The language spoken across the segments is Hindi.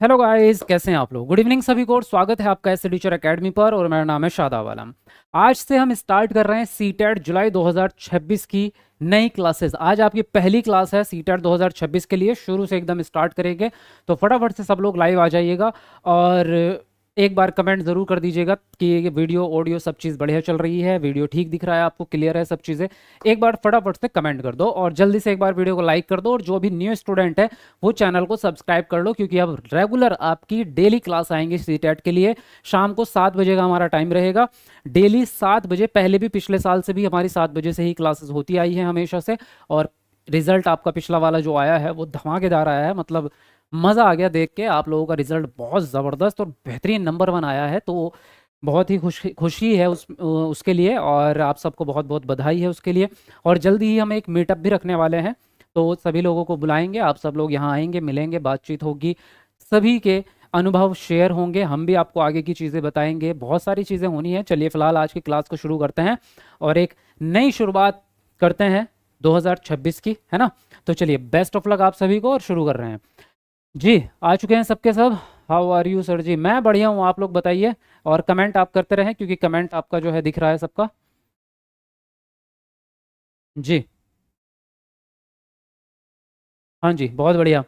हेलो गाइस, कैसे हैं आप लोग। गुड इवनिंग सभी को और स्वागत है आपका एस टीचर एकेडमी पर। और मेरा नाम है शादाब आलम। आज से हम स्टार्ट कर रहे हैं सीटेट जुलाई 2026 की नई क्लासेस। आज आपकी पहली क्लास है सीटेट 2026 के लिए। शुरू से एकदम स्टार्ट करेंगे, तो फटाफट से सब लोग लाइव आ जाइएगा और एक बार कमेंट ज़रूर कर दीजिएगा कि ये वीडियो ऑडियो सब चीज़ बढ़िया चल रही है, वीडियो ठीक दिख रहा है आपको, क्लियर है सब चीज़ें। एक बार फटाफट से कमेंट कर दो और जल्दी से एक बार वीडियो को लाइक कर दो। और जो भी न्यू स्टूडेंट है वो चैनल को सब्सक्राइब कर लो, क्योंकि अब रेगुलर आपकी डेली क्लास आएंगी सीटेट के लिए। शाम को 7 बजे का हमारा टाइम रहेगा, डेली 7 बजे। पहले भी पिछले साल से भी हमारी 7 बजे से ही क्लासेस होती आई है हमेशा से। और रिजल्ट आपका पिछला वाला जो आया है वो धमाकेदार आया है। मतलब मज़ा आ गया देख के, आप लोगों का रिजल्ट बहुत ज़बरदस्त और बेहतरीन नंबर 1 आया है। तो बहुत ही खुशी है उसके लिए, और आप सबको बहुत बहुत बधाई है उसके लिए। और जल्दी ही हम एक मीटअप भी रखने वाले हैं, तो सभी लोगों को बुलाएंगे। आप सब लोग यहाँ आएंगे, मिलेंगे, बातचीत होगी, सभी के अनुभव शेयर होंगे, हम भी आपको आगे की चीज़ें बताएंगे। बहुत सारी चीज़ें होनी है। चलिए फिलहाल आज की क्लास को शुरू करते हैं और एक नई शुरुआत करते हैं 2026 की, है ना। तो चलिए, बेस्ट ऑफ लक आप सभी को और शुरू कर रहे हैं जी। आ चुके हैं सबके सब। हाउ आर यू सर जी? मैं बढ़िया हूँ, आप लोग बताइए। और कमेंट आप करते रहें, क्योंकि कमेंट आपका जो है दिख रहा है सबका। जी हाँ जी, बहुत बढ़िया।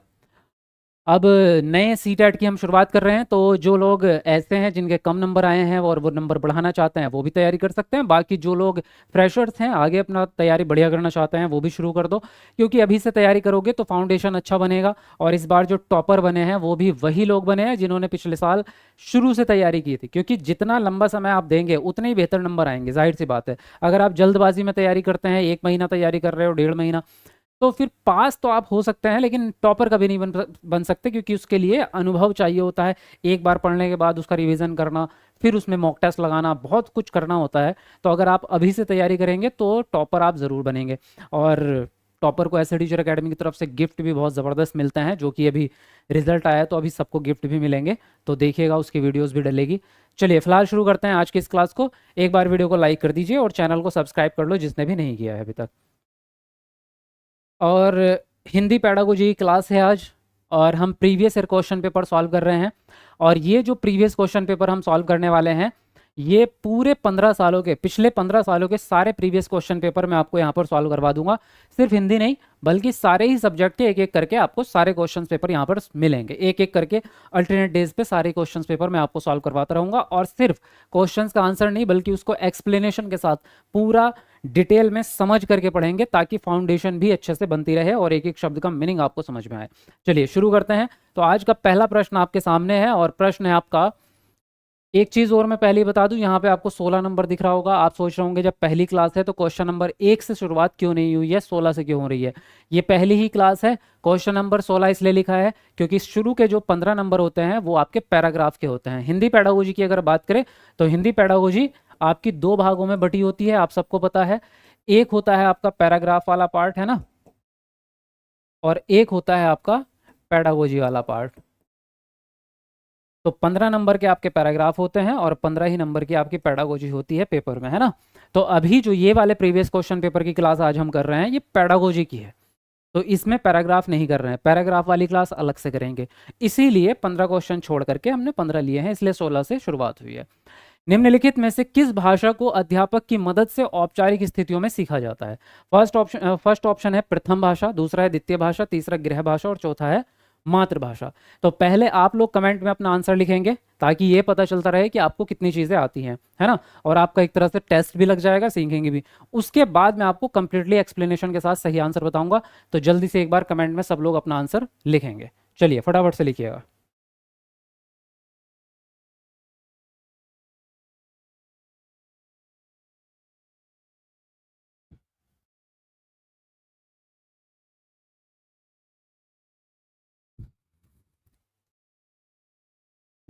अब नए सीटेट की हम शुरुआत कर रहे हैं, तो जो लोग ऐसे हैं जिनके कम नंबर आए हैं और वो नंबर बढ़ाना चाहते हैं वो भी तैयारी कर सकते हैं। बाकी जो लोग फ्रेशर्स हैं, आगे अपना तैयारी बढ़िया करना चाहते हैं, वो भी शुरू कर दो, क्योंकि अभी से तैयारी करोगे तो फाउंडेशन अच्छा बनेगा। और इस बार जो टॉपर बने हैं वो भी वही लोग बने हैं जिन्होंने पिछले साल शुरू से तैयारी की थी, क्योंकि जितना लंबा समय आप देंगे उतने ही बेहतर नंबर आएंगे, जाहिर सी बात है। अगर आप जल्दबाजी में तैयारी करते हैं, 1 महीना तैयारी कर रहे हो, 1.5 महीना, तो फिर पास तो आप हो सकते हैं लेकिन टॉपर कभी नहीं बन सकते, क्योंकि उसके लिए अनुभव चाहिए होता है। एक बार पढ़ने के बाद उसका रिवीजन करना, फिर उसमें मॉक टेस्ट लगाना, बहुत कुछ करना होता है। तो अगर आप अभी से तैयारी करेंगे तो टॉपर आप ज़रूर बनेंगे। और टॉपर को ऐसे टीचर एकेडमी की तरफ से गिफ्ट भी बहुत ज़बरदस्त मिलते हैं, जो कि अभी रिजल्ट आया है तो अभी सबको गिफ्ट भी मिलेंगे, तो देखिएगा, उसकी वीडियोस भी डलेगी। चलिए फिलहाल शुरू करते हैं आज की इस क्लास को। एक बार वीडियो को लाइक कर दीजिए और चैनल को सब्सक्राइब कर लो जिसने भी नहीं किया है अभी तक। और हिंदी पैडागोजी की क्लास है आज, और हम previous year question paper solve कर रहे हैं। और ये जो प्रीवियस क्वेश्चन पेपर हम सॉल्व करने वाले हैं, ये पूरे 15 सालों के, पिछले 15 सालों के सारे प्रीवियस क्वेश्चन पेपर मैं आपको यहाँ पर सॉल्व करवा दूंगा। सिर्फ हिंदी नहीं, बल्कि सारे ही सब्जेक्ट के एक एक करके आपको सारे क्वेश्चन पेपर यहाँ पर मिलेंगे, एक एक करके अल्टरनेट डेज पे सारे क्वेश्चन पेपर मैं आपको सॉल्व करवाता रहूँगा। और सिर्फ क्वेश्चंस का आंसर नहीं, बल्कि उसको एक्सप्लेनेशन के साथ पूरा डिटेल में समझ करके पढ़ेंगे, ताकि फाउंडेशन भी अच्छे से बनती रहे और एक एक शब्द का मीनिंग आपको समझ में आए। चलिए शुरू करते हैं। तो आज का पहला प्रश्न आपके सामने है, और प्रश्न है आपका, एक चीज और मैं पहले ही बता दूं, यहाँ पे आपको 16 नंबर दिख रहा होगा। आप सोच रहे होंगे जब पहली क्लास है तो क्वेश्चन नंबर 1 से शुरुआत क्यों नहीं हुई है, 16 से क्यों हो रही है। ये पहली ही क्लास है। क्वेश्चन नंबर 16 इसलिए लिखा है क्योंकि शुरू के जो 15 नंबर होते हैं वो आपके पैराग्राफ के होते हैं। हिंदी पैडागोजी की अगर बात करें तो हिंदी पैडागोजी आपकी 2 भागों में बटी होती है, आप सबको पता है। एक होता है आपका पैराग्राफ वाला पार्ट, है ना, और एक होता है आपका पैडागोजी वाला पार्ट। तो 15 नंबर के आपके पैराग्राफ होते हैं और 15 ही नंबर की आपकी पैडागोजी होती है पेपर में, है ना। तो अभी जो ये वाले प्रीवियस क्वेश्चन पेपर की क्लास आज हम कर रहे हैं, ये पैडागोजी की है। तो इसमें पैराग्राफ नहीं कर रहे हैं, पैराग्राफ वाली क्लास अलग से करेंगे। इसीलिए 15 क्वेश्चन छोड़ करके हमने 15 लिए हैं, इसलिए 16 से शुरुआत हुई है। निम्नलिखित में से किस भाषा को अध्यापक की मदद से औपचारिक स्थितियों में सीखा जाता है? फर्स्ट ऑप्शन है प्रथम भाषा, दूसरा है द्वितीय भाषा, तीसरा गृह भाषा और चौथा है मातृभाषा। तो पहले आप लोग कमेंट में अपना आंसर लिखेंगे, ताकि ये पता चलता रहे कि आपको कितनी चीज़ें आती हैं, है ना। और आपका एक तरह से टेस्ट भी लग जाएगा, सीखेंगे भी। उसके बाद मैं आपको कंप्लीटली एक्सप्लेनेशन के साथ सही आंसर बताऊंगा। तो जल्दी से एक बार कमेंट में सब लोग अपना आंसर लिखेंगे। चलिए फटाफट से लिखिएगा।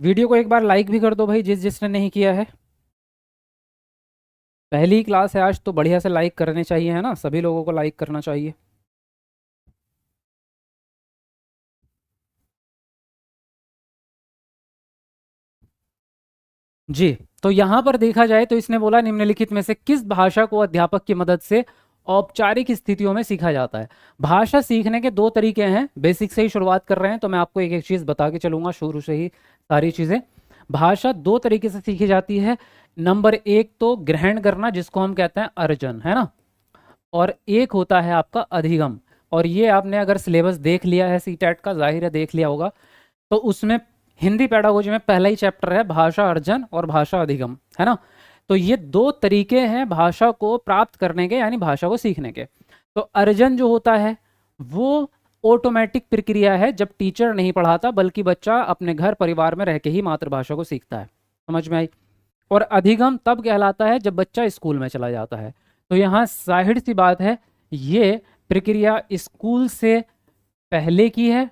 वीडियो को एक बार लाइक भी कर दो भाई, जिसने नहीं किया है। पहली क्लास है आज, तो बढ़िया से लाइक करने चाहिए, है ना, सभी लोगों को लाइक करना चाहिए। जी। तो यहाँ पर देखा जाए तो इसने बोला निम्नलिखित में से किस भाषा को अध्यापक की मदद से औपचारिक स्थितियों में सीखा जाता है। भाषा सीखने के दो तरीके हैं, बेसिक से ही शुरुआत कर रहे हैं तो मैं आपको एक एक चीज़ बता के चलूंगा शुरू से ही सारी चीज़ें। भाषा दो तरीके से सीखी जाती है। नंबर एक तो ग्रहण करना, जिसको हम कहते हैं अर्जन, है ना, और एक होता है आपका अधिगम। और ये आपने अगर सिलेबस देख लिया है सीटेट का, जाहिर है देख लिया होगा, तो उसमें हिंदी पेडागोजी में पहला ही चैप्टर है भाषा अर्जन और भाषा अधिगम, है ना। तो ये दो तरीके हैं भाषा को प्राप्त करने के, यानी भाषा को सीखने के। तो अर्जन जो होता है वो ऑटोमेटिक प्रक्रिया है, जब टीचर नहीं पढ़ाता बल्कि बच्चा अपने घर परिवार में रह के ही मातृभाषा को सीखता है। समझ में आई। और अधिगम तब कहलाता है जब बच्चा स्कूल में चला जाता है। तो यहाँ जाहिर सी बात है ये प्रक्रिया स्कूल से पहले की है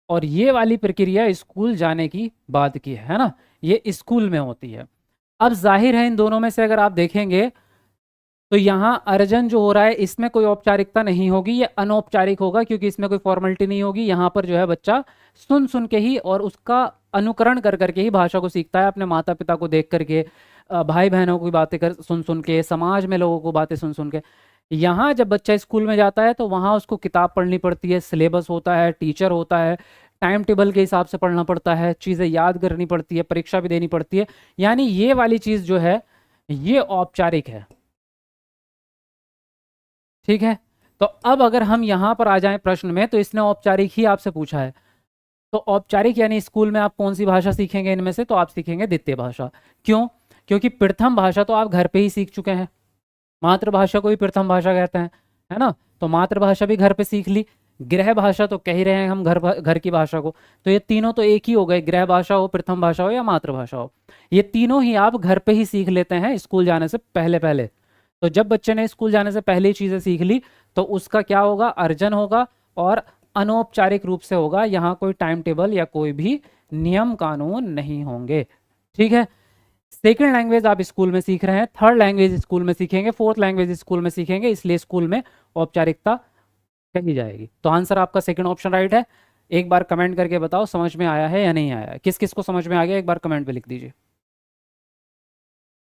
और ये वाली प्रक्रिया स्कूल जाने की बाद की है ना, ये स्कूल में होती है। अब जाहिर है इन दोनों में से अगर आप देखेंगे तो यहाँ अर्जन जो हो रहा है इसमें कोई औपचारिकता नहीं होगी, ये अनौपचारिक होगा, क्योंकि इसमें कोई फॉर्मेलिटी नहीं होगी। यहाँ पर जो है बच्चा सुन सुन के ही और उसका अनुकरण कर करके ही भाषा को सीखता है, अपने माता पिता को देख करके, भाई बहनों की बातें कर सुन सुन के, समाज में लोगों को बातें सुन सुन के। यहाँ जब बच्चा स्कूल में जाता है तो वहाँ उसको किताब पढ़नी पड़ती है, सिलेबस होता है, टीचर होता है, टाइम टेबल के हिसाब से पढ़ना पड़ता है, चीज़ें याद करनी पड़ती है, परीक्षा भी देनी पड़ती है। यानी ये वाली चीज़ जो है ये औपचारिक है, ठीक है। तो अब अगर हम यहाँ पर आ जाएं प्रश्न में, तो इसने औपचारिक ही आपसे पूछा है। तो औपचारिक यानी स्कूल में आप कौन सी भाषा सीखेंगे इनमें से, तो आप सीखेंगे द्वितीय भाषा। क्यों? क्योंकि प्रथम भाषा तो आप घर पे ही सीख चुके हैं, मातृभाषा को ही प्रथम भाषा कहते हैं, है ना। तो मातृभाषा भी घर पे सीख ली, गृह भाषा तो कह ही रहे हैं हम घर की भाषा को, तो ये तीनों तो एक ही हो गए, गृह भाषा हो, प्रथम भाषा हो या मातृभाषा हो, ये तीनों ही आप घर पे ही सीख लेते हैं स्कूल जाने से पहले पहले। तो जब बच्चे ने स्कूल जाने से पहले ही चीज़ें सीख ली तो उसका क्या होगा, अर्जन होगा, और अनौपचारिक रूप से होगा। यहाँ कोई टाइम टेबल या कोई भी नियम कानून नहीं होंगे, ठीक है। सेकंड लैंग्वेज आप स्कूल में सीख रहे हैं, थर्ड लैंग्वेज स्कूल में सीखेंगे, फोर्थ लैंग्वेज स्कूल में सीखेंगे, इसलिए स्कूल में औपचारिकता कही जाएगी। तो आंसर आपका सेकंड ऑप्शन राइट है। एक बार कमेंट करके बताओ समझ में आया है या नहीं आया है, किस किस को समझ में आ गया एक बार कमेंट पे लिख दीजिए।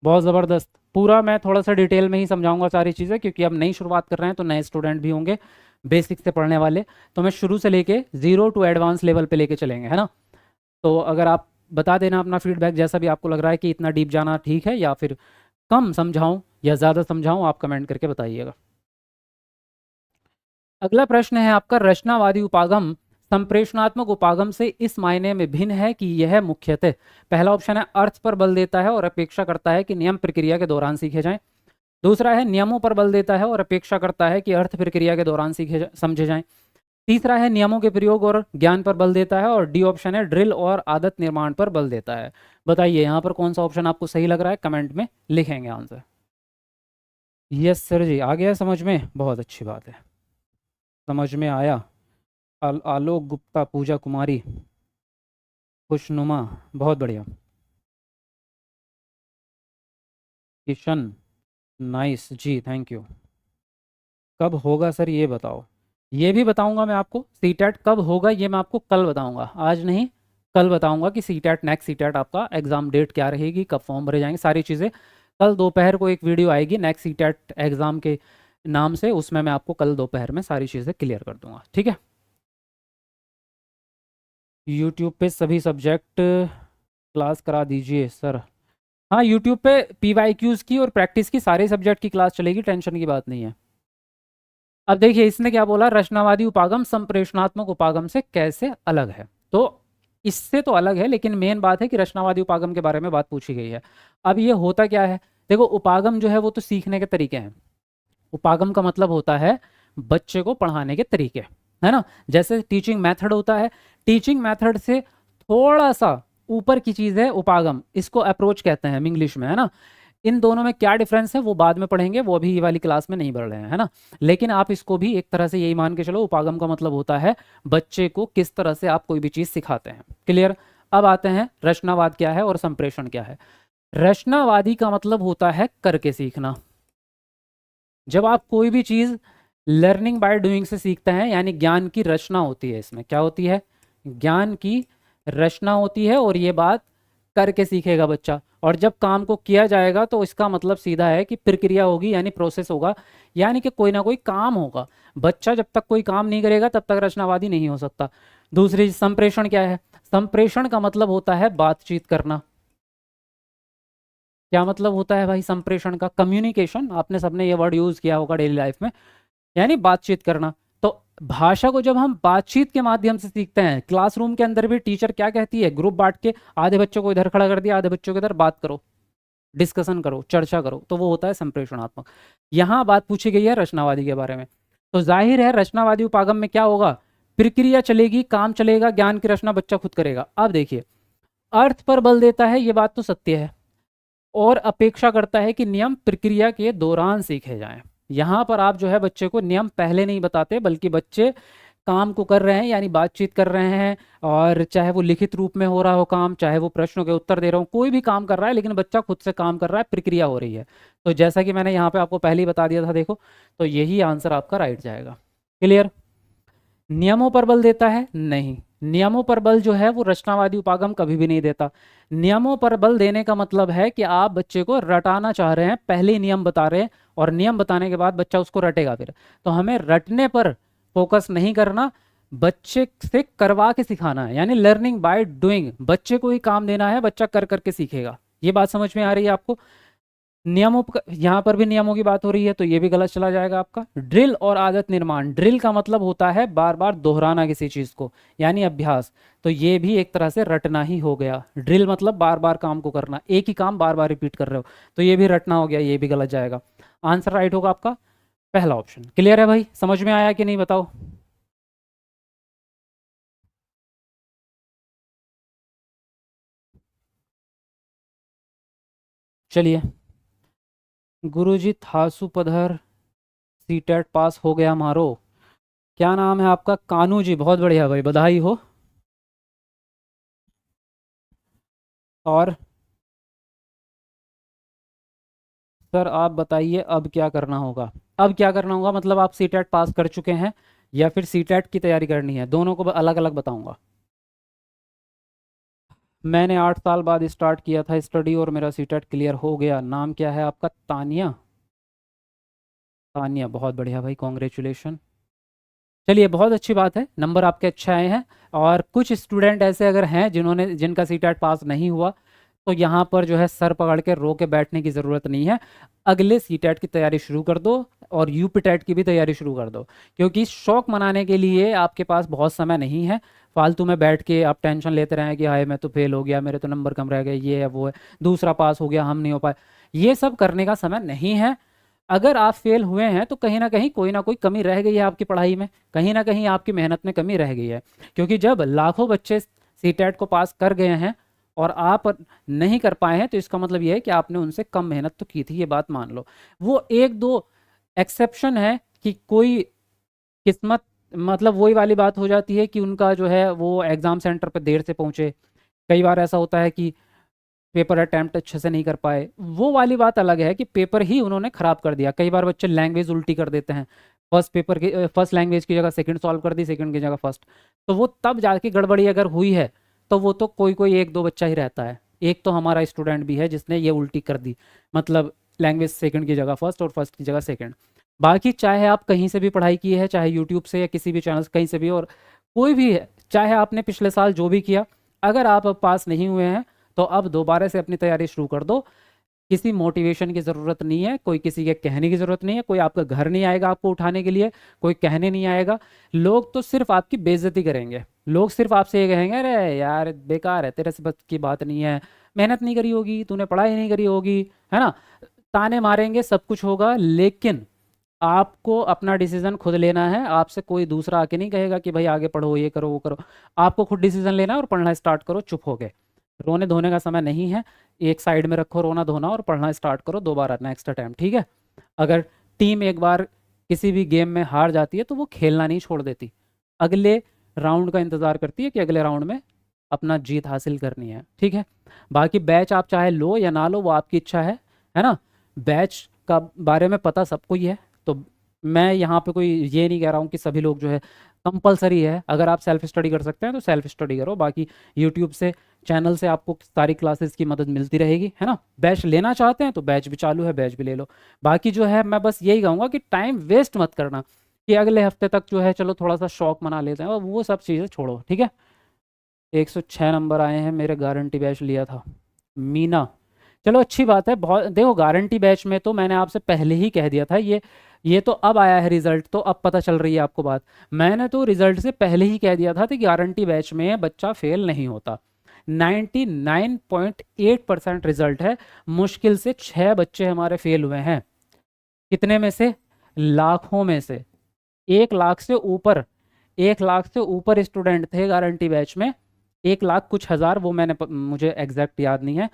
बहुत ज़बरदस्त। पूरा मैं थोड़ा सा डिटेल में ही समझाऊंगा सारी चीज़ें, क्योंकि अब नई शुरुआत कर रहे हैं तो नए स्टूडेंट भी होंगे बेसिक से पढ़ने वाले, तो मैं शुरू से लेके 0 टू एडवांस लेवल पे लेके चलेंगे, है ना। तो अगर आप बता देना अपना फीडबैक, जैसा भी आपको लग रहा है कि इतना डीप जाना ठीक है या फिर कम समझाऊं या ज़्यादा समझाऊं, आप कमेंट करके बताइएगा। अगला प्रश्न है आपका, रचनावादी उपागम संप्रेषणात्मक उपागम से इस मायने में भिन्न है कि यह मुख्यतः, पहला ऑप्शन है अर्थ पर बल देता है और अपेक्षा करता है कि नियम प्रक्रिया के दौरान सीखे जाएं। दूसरा है नियमों पर बल देता है और अपेक्षा करता है कि अर्थ प्रक्रिया के दौरान समझे जाएं। तीसरा है नियमों के प्रयोग और ज्ञान पर बल देता है, और डी ऑप्शन है ड्रिल और आदत निर्माण पर बल देता है। बताइए यहाँ पर कौन सा ऑप्शन आपको सही लग रहा है, कमेंट में लिखेंगे आंसर। यस सर जी, आ गया समझ में, बहुत अच्छी बात है, समझ में आया। आलोक गुप्ता, पूजा कुमारी, खुशनुमा, बहुत बढ़िया। Kishan, nice ji, thank you. कब होगा सर ये बताओ, ये भी बताऊंगा मैं आपको। सीटेट कब होगा ये मैं आपको कल बताऊंगा, आज नहीं, कल बताऊंगा कि सीटेट नेक्स्ट सीटेट आपका एग्ज़ाम डेट क्या रहेगी, कब फॉर्म भरे जाएंगे, सारी चीज़ें कल दोपहर को एक वीडियो आएगी नेक्स्ट सीटेट एग्ज़ाम के नाम से, उसमें मैं आपको कल दोपहर में सारी चीज़ें क्लियर कर दूंगा, ठीक है। यूट्यूब पे सभी सब्जेक्ट क्लास करा दीजिए सर। हाँ, यूट्यूब पे PYQs की और प्रैक्टिस की सारे सब्जेक्ट की क्लास चलेगी, टेंशन की बात नहीं है। अब देखिए इसने क्या बोला, रचनावादी उपागम संप्रेषणात्मक उपागम से कैसे अलग है। तो इससे तो अलग है, लेकिन मेन बात है कि रचनावादी उपागम के बारे में बात पूछी गई है। अब ये होता क्या है, देखो उपागम जो है वो तो सीखने के तरीके हैं। उपागम का मतलब होता है बच्चे को पढ़ाने के तरीके, है ना। जैसे टीचिंग मेथड होता है, टीचिंग मेथड से थोड़ा सा ऊपर की चीज़ है उपागम, इसको अप्रोच कहते हैं इंग्लिश में, है ना। इन दोनों में क्या डिफरेंस है वो बाद में पढ़ेंगे, वो अभी ये वाली क्लास में नहीं बढ़ रहे हैं, है ना। लेकिन आप इसको भी एक तरह से यही मान के चलो, उपागम का मतलब होता है बच्चे को किस तरह से आप कोई भी चीज़ सिखाते हैं। क्लियर। अब आते हैं रचनावाद क्या है और संप्रेषण क्या है। रचनावादी का मतलब होता है करके सीखना। जब आप कोई भी चीज़ लर्निंग बाय डूइंग से सीखते हैं, यानी ज्ञान की रचना होती है, इसमें क्या होती है, ज्ञान की रचना होती है। और ये बात करके सीखेगा बच्चा। और जब काम को किया जाएगा तो इसका मतलब सीधा है कि प्रक्रिया होगी, यानी प्रोसेस होगा, यानी कि कोई ना कोई काम होगा। बच्चा जब तक कोई काम नहीं करेगा तब तक रचनावादी नहीं हो सकता। दूसरी, संप्रेषण क्या है? संप्रेषण का मतलब होता है बातचीत करना। क्या मतलब होता है भाई संप्रेषण का? कम्युनिकेशन, आपने सबने ये वर्ड यूज किया होगा डेली लाइफ में, यानी बातचीत करना। तो भाषा को जब हम बातचीत के माध्यम से सीखते हैं, क्लासरूम के अंदर भी टीचर क्या कहती है, ग्रुप बांट के आधे बच्चों को इधर खड़ा कर दिया, आधे बच्चों को इधर, बात करो, डिस्कशन करो, चर्चा करो, तो वो होता है संप्रेषणात्मक। यहाँ बात पूछी गई है रचनावादी के बारे में, तो जाहिर है रचनावादी उपागम में क्या होगा, प्रक्रिया चलेगी, काम चलेगा, ज्ञान की रचना बच्चा खुद करेगा। अब देखिए, अर्थ पर बल देता है, ये बात तो सत्य है, और अपेक्षा करता है कि नियम प्रक्रिया के दौरान सीखे जाएं। यहाँ पर आप जो है बच्चे को नियम पहले नहीं बताते, बल्कि बच्चे काम को कर रहे हैं, यानी बातचीत कर रहे हैं, और चाहे वो लिखित रूप में हो रहा हो काम, चाहे वो प्रश्नों के उत्तर दे रहा हो, कोई भी काम कर रहा है, लेकिन बच्चा खुद से काम कर रहा है, प्रक्रिया हो रही है। तो जैसा कि मैंने यहाँ पे आपको पहले ही बता दिया था, देखो, तो यही आंसर आपका राइट जाएगा। क्लियर? नियमों पर बल देता है? नहीं, नियमों पर बल जो है वो रचनावादी उपागम कभी भी नहीं देता। नियमों पर बल देने का मतलब है कि आप बच्चे को रटाना चाह रहे हैं, पहले ही नियम बता रहे हैं, और नियम बताने के बाद बच्चा उसको रटेगा फिर। तो हमें रटने पर फोकस नहीं करना, बच्चे से करवा के सिखाना है, यानी लर्निंग बाय डूइंग। बच्चे को ही काम देना है, बच्चा कर करके सीखेगा। ये बात समझ में आ रही है आपको? नियमों यहाँ पर भी नियमों की बात हो रही है, तो ये भी गलत चला जाएगा आपका। ड्रिल और आदत निर्माण, ड्रिल का मतलब होता है बार बार दोहराना किसी चीज़ को, यानी अभ्यास। तो ये भी एक तरह से रटना ही हो गया। ड्रिल मतलब बार बार काम को करना, एक ही काम बार बार रिपीट कर रहे हो, तो ये भी रटना हो गया, ये भी गलत जाएगा। आंसर राइट होगा आपका पहला ऑप्शन। क्लियर है भाई? समझ में आया कि नहीं, बताओ। चलिए, गुरुजी थासु पधर, सीटेट पास हो गया मारो। क्या नाम है आपका? कानू जी, बहुत बढ़िया भाई, बधाई हो। और सर आप बताइए अब क्या करना होगा? अब क्या करना होगा मतलब आप सीटेट पास कर चुके हैं या फिर सीटेट की तैयारी करनी है? दोनों को अलग अलग बताऊंगा। मैंने 8 साल बाद स्टार्ट किया था स्टडी और मेरा सीटेट क्लियर हो गया। नाम क्या है आपका? तानिया। तानिया, बहुत बढ़िया भाई, कॉन्ग्रेचुलेशन। चलिए, बहुत अच्छी बात है, नंबर आपके अच्छे आए हैं। और कुछ स्टूडेंट ऐसे अगर हैं जिनका सीटेट पास नहीं हुआ, तो यहाँ पर जो है सर पकड़ के रो के बैठने की ज़रूरत नहीं है। अगले सीटेट की तैयारी शुरू कर दो, और यूपीटेट की भी तैयारी शुरू कर दो, क्योंकि शौक मनाने के लिए आपके पास बहुत समय नहीं है। फालतू में बैठ के आप टेंशन लेते रहें कि हाय मैं तो फेल हो गया, मेरे तो नंबर कम रह गए, ये है वो है, दूसरा पास हो गया हम नहीं हो पाए, ये सब करने का समय नहीं है। अगर आप फेल हुए हैं तो कहीं ना कोई कमी रह गई है आपकी पढ़ाई में, कहीं ना कहीं आपकी मेहनत में कमी रह गई है। क्योंकि जब लाखों बच्चे सीटेट को पास कर गए हैं और आप नहीं कर पाए हैं, तो इसका मतलब ये है कि आपने उनसे कम मेहनत तो की थी, ये बात मान लो। वो एक दो एक्सेप्शन है कि कोई किस्मत, मतलब वही वाली बात हो जाती है कि उनका जो है वो एग्ज़ाम सेंटर पर देर से पहुंचे। कई बार ऐसा होता है कि पेपर अटैम्प्ट अच्छे से नहीं कर पाए, वो वाली बात अलग है कि पेपर ही उन्होंने ख़राब कर दिया। कई बार बच्चे लैंग्वेज उल्टी कर देते हैं, फर्स्ट लैंग्वेज की जगह सेकंड सॉल्व कर दी, सेकंड की जगह फर्स्ट, तो वो तब जाके गड़बड़ी अगर हुई है, तो वो तो कोई कोई एक दो बच्चा ही रहता है। एक तो हमारा स्टूडेंट भी है जिसने ये उल्टी कर दी, मतलब लैंग्वेज सेकंड की जगह फर्स्ट और फर्स्ट की जगह सेकंड। बाकी चाहे आप कहीं से भी पढ़ाई की है, चाहे यूट्यूब से या किसी भी चैनल से, कहीं से भी, और कोई भी है, चाहे आपने पिछले साल जो भी किया, अगर आप अब पास नहीं हुए हैं तो अब दोबारा से अपनी तैयारी शुरू कर दो। किसी मोटिवेशन की ज़रूरत नहीं है, कोई किसी के कहने की ज़रूरत नहीं है, कोई आपका घर नहीं आएगा आपको उठाने के लिए, कोई कहने नहीं आएगा। लोग तो सिर्फ आपकी बेइज्जती करेंगे, लोग सिर्फ आपसे ये कहेंगे अरे यार बेकार है, तेरे से बस की बात नहीं है, मेहनत नहीं करी होगी तूने, पढ़ाई नहीं करी होगी, है ना। ताने मारेंगे, सब कुछ होगा, लेकिन आपको अपना डिसीजन खुद लेना है। आपसे कोई दूसरा आके नहीं कहेगा कि भाई आगे पढ़ो, ये करो वो करो। आपको खुद डिसीजन लेना है और पढ़ना स्टार्ट करो चुप हो गए। रोने धोने का समय नहीं है, एक साइड में रखो रोना धोना और पढ़ना स्टार्ट करो दोबारा नेक्स्ट अटैम्प्ट, ठीक है। अगर टीम एक बार किसी भी गेम में हार जाती है तो वो खेलना नहीं छोड़ देती, अगले राउंड का इंतज़ार करती है कि अगले राउंड में अपना जीत हासिल करनी है, ठीक है। बाकी बैच आप चाहे लो या ना लो वो आपकी इच्छा है ना। बैच का बारे में पता सबको ही है, तो मैं यहाँ पे कोई ये नहीं कह रहा हूँ कि सभी लोग जो है कंपलसरी है, अगर आप सेल्फ स्टडी कर सकते हैं तो सेल्फ स्टडी करो, बाकी यूट्यूब से चैनल से आपको सारी क्लासेस की मदद मिलती रहेगी, है ना। बैच लेना चाहते हैं तो बैच भी चालू है, बैच भी ले लो। बाकी जो है मैं बस यही कहूँगा कि टाइम वेस्ट मत करना कि अगले हफ्ते तक जो है चलो थोड़ा सा शौक मना लेते हैं, और वो सब चीज़ें छोड़ो, ठीक है। 106 नंबर आए हैं, मेरे गारंटी बैच लिया था मीना। चलो अच्छी बात है, बहुत देखो गारंटी बैच में तो मैंने आपसे पहले ही कह दिया था, ये तो अब आया है रिजल्ट, तो अब पता चल रही है आपको बात। मैंने तो रिजल्ट से पहले ही कह दिया था कि गारंटी बैच में बच्चा फेल नहीं होता। 99.8% रिजल्ट है, मुश्किल से 6 बच्चे हमारे फेल हुए हैं। कितने में से? लाखों में से। 1 लाख से ऊपर, 1 लाख से ऊपर स्टूडेंट थे गारंटी बैच में, 1 लाख कुछ हज़ार, वो मुझे एग्जैक्ट याद नहीं है।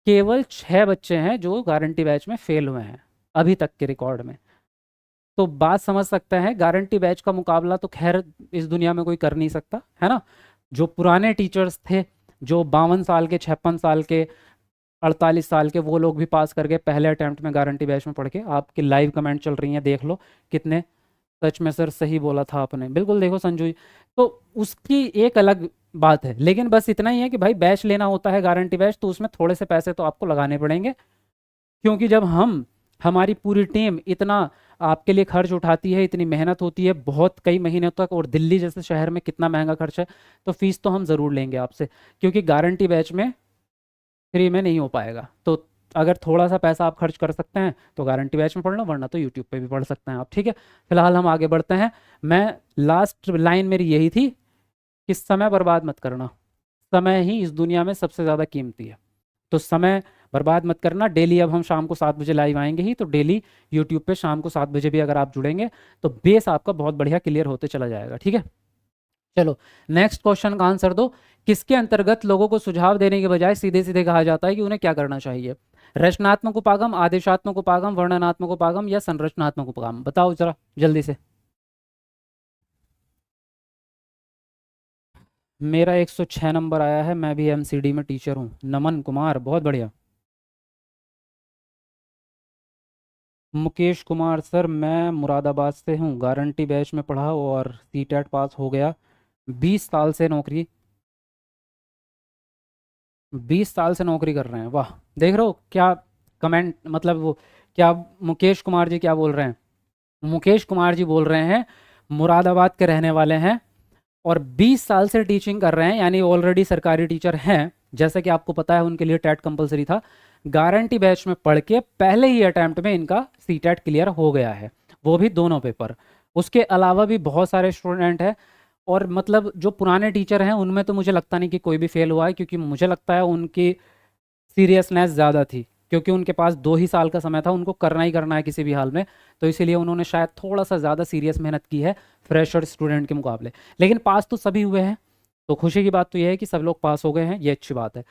केवल 6 बच्चे हैं जो गारंटी बैच में फेल हुए हैं अभी तक के रिकॉर्ड में। तो बात समझ सकते हैं, गारंटी बैच का मुकाबला तो खैर इस दुनिया में कोई कर नहीं सकता, है ना। जो पुराने टीचर्स थे, जो 52 साल के, 56 साल के, 48 साल के, वो लोग भी पास कर गए पहले अटेम्प्ट में गारंटी बैच में पढ़ के। आपकी लाइव कमेंट चल रही हैं, देख लो कितने। सच में सर सही बोला था आपने, बिल्कुल देखो संजू जी। तो उसकी एक अलग बात है, लेकिन बस इतना ही है कि भाई बैच लेना होता है गारंटी बैच, तो उसमें थोड़े से पैसे तो आपको लगाने पड़ेंगे, क्योंकि जब हमारी पूरी टीम इतना आपके लिए खर्च उठाती है, इतनी मेहनत होती है बहुत कई महीनों तक, और दिल्ली जैसे शहर में कितना महंगा खर्च है, तो फीस तो हम ज़रूर लेंगे आपसे, क्योंकि गारंटी बैच में फ्री में नहीं हो पाएगा। तो अगर थोड़ा सा पैसा आप खर्च कर सकते हैं तो गारंटी बैच में पढ़ लो, वरना तो यूट्यूब पे भी पढ़ सकते हैं आप, ठीक है। फिलहाल हम आगे बढ़ते हैं। मैं लास्ट लाइन मेरी यही थी कि समय बर्बाद मत करना, समय ही इस दुनिया में सबसे ज़्यादा कीमती है, तो समय बर्बाद मत करना। डेली अब हम शाम को 7 बजे लाइव आएंगे ही, तो डेली यूट्यूब पे शाम को 7 बजे भी अगर आप जुड़ेंगे तो बेस आपका बहुत बढ़िया क्लियर होते चला जाएगा, ठीक है। चलो नेक्स्ट क्वेश्चन का आंसर दो। किसके अंतर्गत लोगों को सुझाव देने के बजाय सीधे सीधे कहा जाता है कि उन्हें क्या करना चाहिए? रचनात्मक उपागम, आदेशात्मक उपागम, वर्णनात्मक उपागम या संरचनात्मक उपागम? बताओ जरा जल्दी से। मेरा 106 नंबर आया है, मैं भी एमसीडी में टीचर हूँ। नमन कुमार, बहुत बढ़िया। मुकेश कुमार सर, मैं मुरादाबाद से हूँ, गारंटी बैच में पढ़ा और सीटेट पास हो गया। 20 साल से नौकरी, 20 साल से नौकरी कर रहे हैं, वाह। देख रहे हो क्या कमेंट, मतलब वो क्या, मुकेश कुमार जी क्या बोल रहे हैं? मुकेश कुमार जी बोल रहे हैं मुरादाबाद के रहने वाले हैं और 20 साल से टीचिंग कर रहे हैं, यानी ऑलरेडी सरकारी टीचर हैं। जैसे कि आपको पता है उनके लिए टेट कंपलसरी था, गारंटी बैच में पढ़ के पहले ही अटैम्प्ट में इनका सी टेट क्लियर हो गया है, वो भी दोनों पेपर। उसके अलावा भी बहुत सारे स्टूडेंट हैं, और मतलब जो पुराने टीचर हैं उनमें तो मुझे लगता नहीं कि कोई भी फेल हुआ है, क्योंकि मुझे लगता है उनकी सीरियसनेस ज़्यादा थी, क्योंकि उनके पास 2 ही साल का समय था, उनको करना ही करना है किसी भी हाल में, तो इसीलिए उन्होंने शायद थोड़ा सा ज़्यादा सीरियस मेहनत की है फ्रेशर स्टूडेंट के मुकाबले। लेकिन पास तो सभी हुए हैं, तो खुशी की बात तो यह है कि सब लोग पास हो गए हैं, ये अच्छी बात है।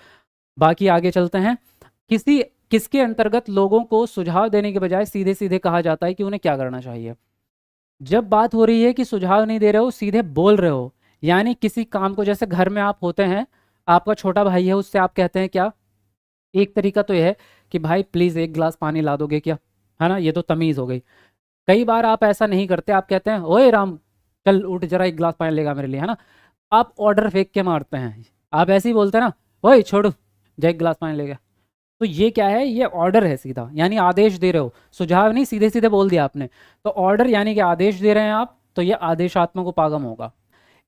बाकी आगे चलते हैं। किसी किसके अंतर्गत लोगों को सुझाव देने के बजाय सीधे सीधे कहा जाता है कि उन्हें क्या करना चाहिए? जब बात हो रही है कि सुझाव नहीं दे रहे हो, सीधे बोल रहे हो, यानी किसी काम को, जैसे घर में आप होते हैं, आपका छोटा भाई है, उससे आप कहते हैं क्या? एक तरीका तो यह है कि भाई प्लीज़ 1 गिलास पानी ला दोगे क्या, है ना, ये तो तमीज़ हो गई। कई बार आप ऐसा नहीं करते, आप कहते हैं ओए राम, चल उठ जरा 1 गिलास पानी लेगा मेरे लिए, है ना। आप ऑर्डर फेंक के मारते हैं, आप ऐसे ही बोलते हैं ना, ओए छोड़ो जा 1 गिलास पानी लेगा। तो ये क्या है? ये ऑर्डर है सीधा, यानी आदेश दे रहे हो, सुझाव नहीं, सीधे सीधे बोल दिया आपने। तो ऑर्डर यानी कि आदेश दे रहे हैं आप, तो ये आदेशात्मक उपागम होगा।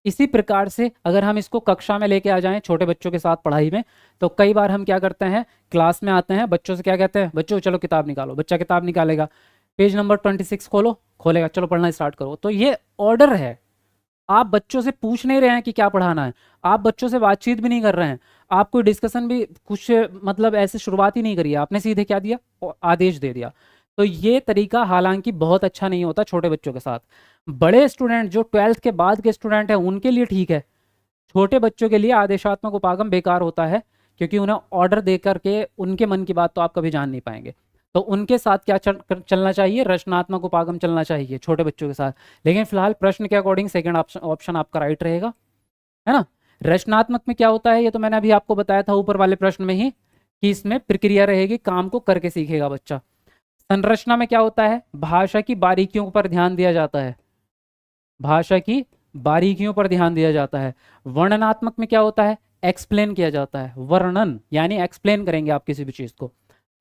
इसी प्रकार से अगर हम इसको कक्षा में लेके आ जाएं छोटे बच्चों के साथ पढ़ाई में, तो कई बार हम क्या करते हैं, क्लास में आते हैं, बच्चों से क्या कहते हैं, बच्चों चलो किताब निकालो, बच्चा किताब निकालेगा, पेज नंबर 26 खोलो, खोलेगा, चलो पढ़ना स्टार्ट करो। तो ये ऑर्डर है, आप बच्चों से पूछ नहीं रहे हैं कि क्या पढ़ाना है, आप बच्चों से बातचीत भी नहीं कर रहे हैं, आप कोई डिस्कशन भी कुछ मतलब ऐसे शुरुआत ही नहीं करी है, आपने सीधे क्या दिया, आदेश दे दिया। तो ये तरीका हालांकि बहुत अच्छा नहीं होता छोटे बच्चों के साथ। बड़े स्टूडेंट जो 12th के बाद के स्टूडेंट हैं उनके लिए ठीक है, छोटे बच्चों के लिए आदेशात्मक उपागम बेकार होता है, क्योंकि उन्हें ऑर्डर दे करके उनके मन की बात तो आप कभी जान नहीं पाएंगे। तो उनके साथ क्या चलना चाहिए, रचनात्मक उपागम चलना चाहिए छोटे बच्चों के साथ। लेकिन फिलहाल प्रश्न के अकॉर्डिंग सेकंड ऑप्शन आपका राइट रहेगा, है ना। रचनात्मक में क्या होता है, ये तो मैंने अभी आपको बताया था ऊपर वाले प्रश्न में ही, कि इसमें प्रक्रिया रहेगी, काम को करके सीखेगा बच्चा। संरचना में क्या होता है, भाषा की बारीकियों पर ध्यान दिया जाता है, भाषा की बारीकियों पर ध्यान दिया जाता है। वर्णनात्मक में क्या होता है, एक्सप्लेन किया जाता है, वर्णन यानी एक्सप्लेन करेंगे आप किसी भी चीज को।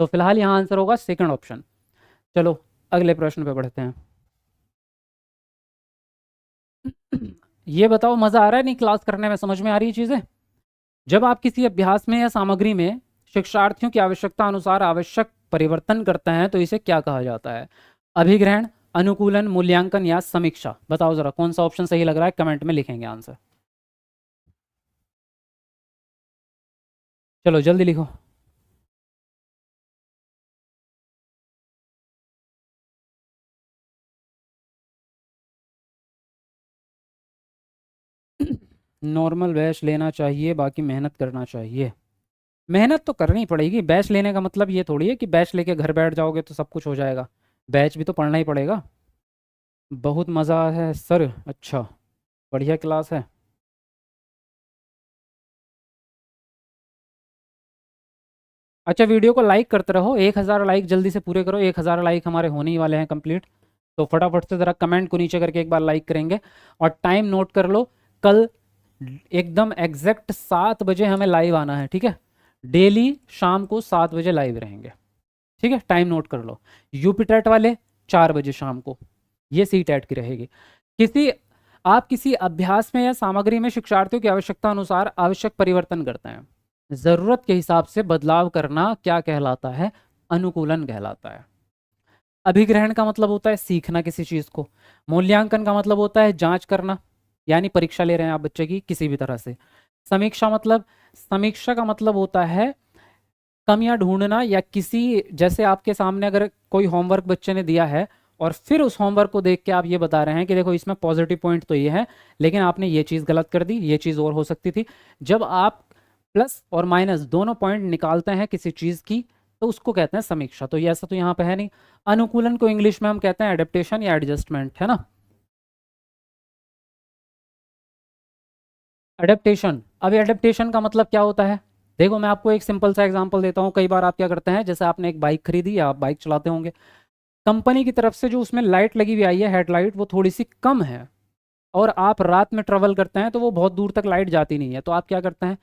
तो फिलहाल यहाँ आंसर होगा सेकंड ऑप्शन। चलो अगले प्रश्न पे बढ़ते हैं। ये बताओ, मजा आ रहा है नहीं क्लास करने में, समझ में आ रही है चीजें? जब आप किसी अभ्यास में या सामग्री में शिक्षार्थियों की आवश्यकता अनुसार आवश्यक परिवर्तन करते हैं तो इसे क्या कहा जाता है? अभिग्रहण, अनुकूलन, मूल्यांकन या समीक्षा? बताओ जरा कौन सा ऑप्शन सही लग रहा है, कमेंट में लिखेंगे आंसर। चलो जल्दी लिखो। नॉर्मल बैच लेना चाहिए, बाकी मेहनत करना चाहिए। मेहनत तो करनी पड़ेगी, बैच लेने का मतलब ये थोड़ी है कि बैच लेके घर बैठ जाओगे तो सब कुछ हो जाएगा, बैच भी तो पढ़ना ही पड़ेगा। बहुत मज़ा है सर, अच्छा, बढ़िया क्लास है। अच्छा, वीडियो को लाइक करते रहो, 1000 लाइक जल्दी से पूरे करो, 1000 लाइक हमारे होने ही वाले हैं कंप्लीट। तो फटाफट से ज़रा कमेंट को नीचे करके एक बार लाइक करेंगे। और टाइम नोट कर लो, कल एकदम एग्जैक्ट 7 बजे हमें लाइव आना है, ठीक है? डेली शाम को 7 बजे लाइव रहेंगे, ठीक है? टाइम नोट कर लो। यूपी टेट वाले 4 बजे शाम को, ये सी टेट की रहेगी। किसी आप किसी अभ्यास में या सामग्री में शिक्षार्थियों की आवश्यकता अनुसार आवश्यक परिवर्तन करते हैं, ज़रूरत के हिसाब से बदलाव करना क्या कहलाता है? अनुकूलन कहलाता है। अभिग्रहण का मतलब होता है सीखना किसी चीज़ को। मूल्यांकन का मतलब होता है जांच करना, यानी परीक्षा ले रहे हैं आप बच्चे की किसी भी तरह से। समीक्षा का मतलब होता है कमियां ढूंढना, या किसी, जैसे आपके सामने अगर कोई होमवर्क बच्चे ने दिया है और फिर उस होमवर्क को देख के आप ये बता रहे हैं कि देखो इसमें पॉजिटिव पॉइंट तो ये है, लेकिन आपने ये चीज़ गलत कर दी, ये चीज़ और हो सकती थी। जब आप प्लस और माइनस दोनों पॉइंट निकालते हैं किसी चीज़ की, तो उसको कहते हैं समीक्षा। तो ये ऐसा तो यहाँ पे है नहीं। अनुकूलन को इंग्लिश में हम कहते हैं एडेप्टेशन या एडजस्टमेंट, है ना? अडेप्टेशन। अब अडेप्टेशन का मतलब क्या होता है? देखो मैं आपको एक सिंपल सा एग्जांपल देता हूँ। कई बार आप क्या करते हैं, जैसे आपने एक बाइक खरीदी या आप बाइक चलाते होंगे, कंपनी की तरफ से जो उसमें लाइट लगी हुई आई है, हेडलाइट, वो थोड़ी सी कम है, और आप रात में ट्रेवल करते हैं तो वो बहुत दूर तक लाइट जाती नहीं है, तो आप क्या करते हैं,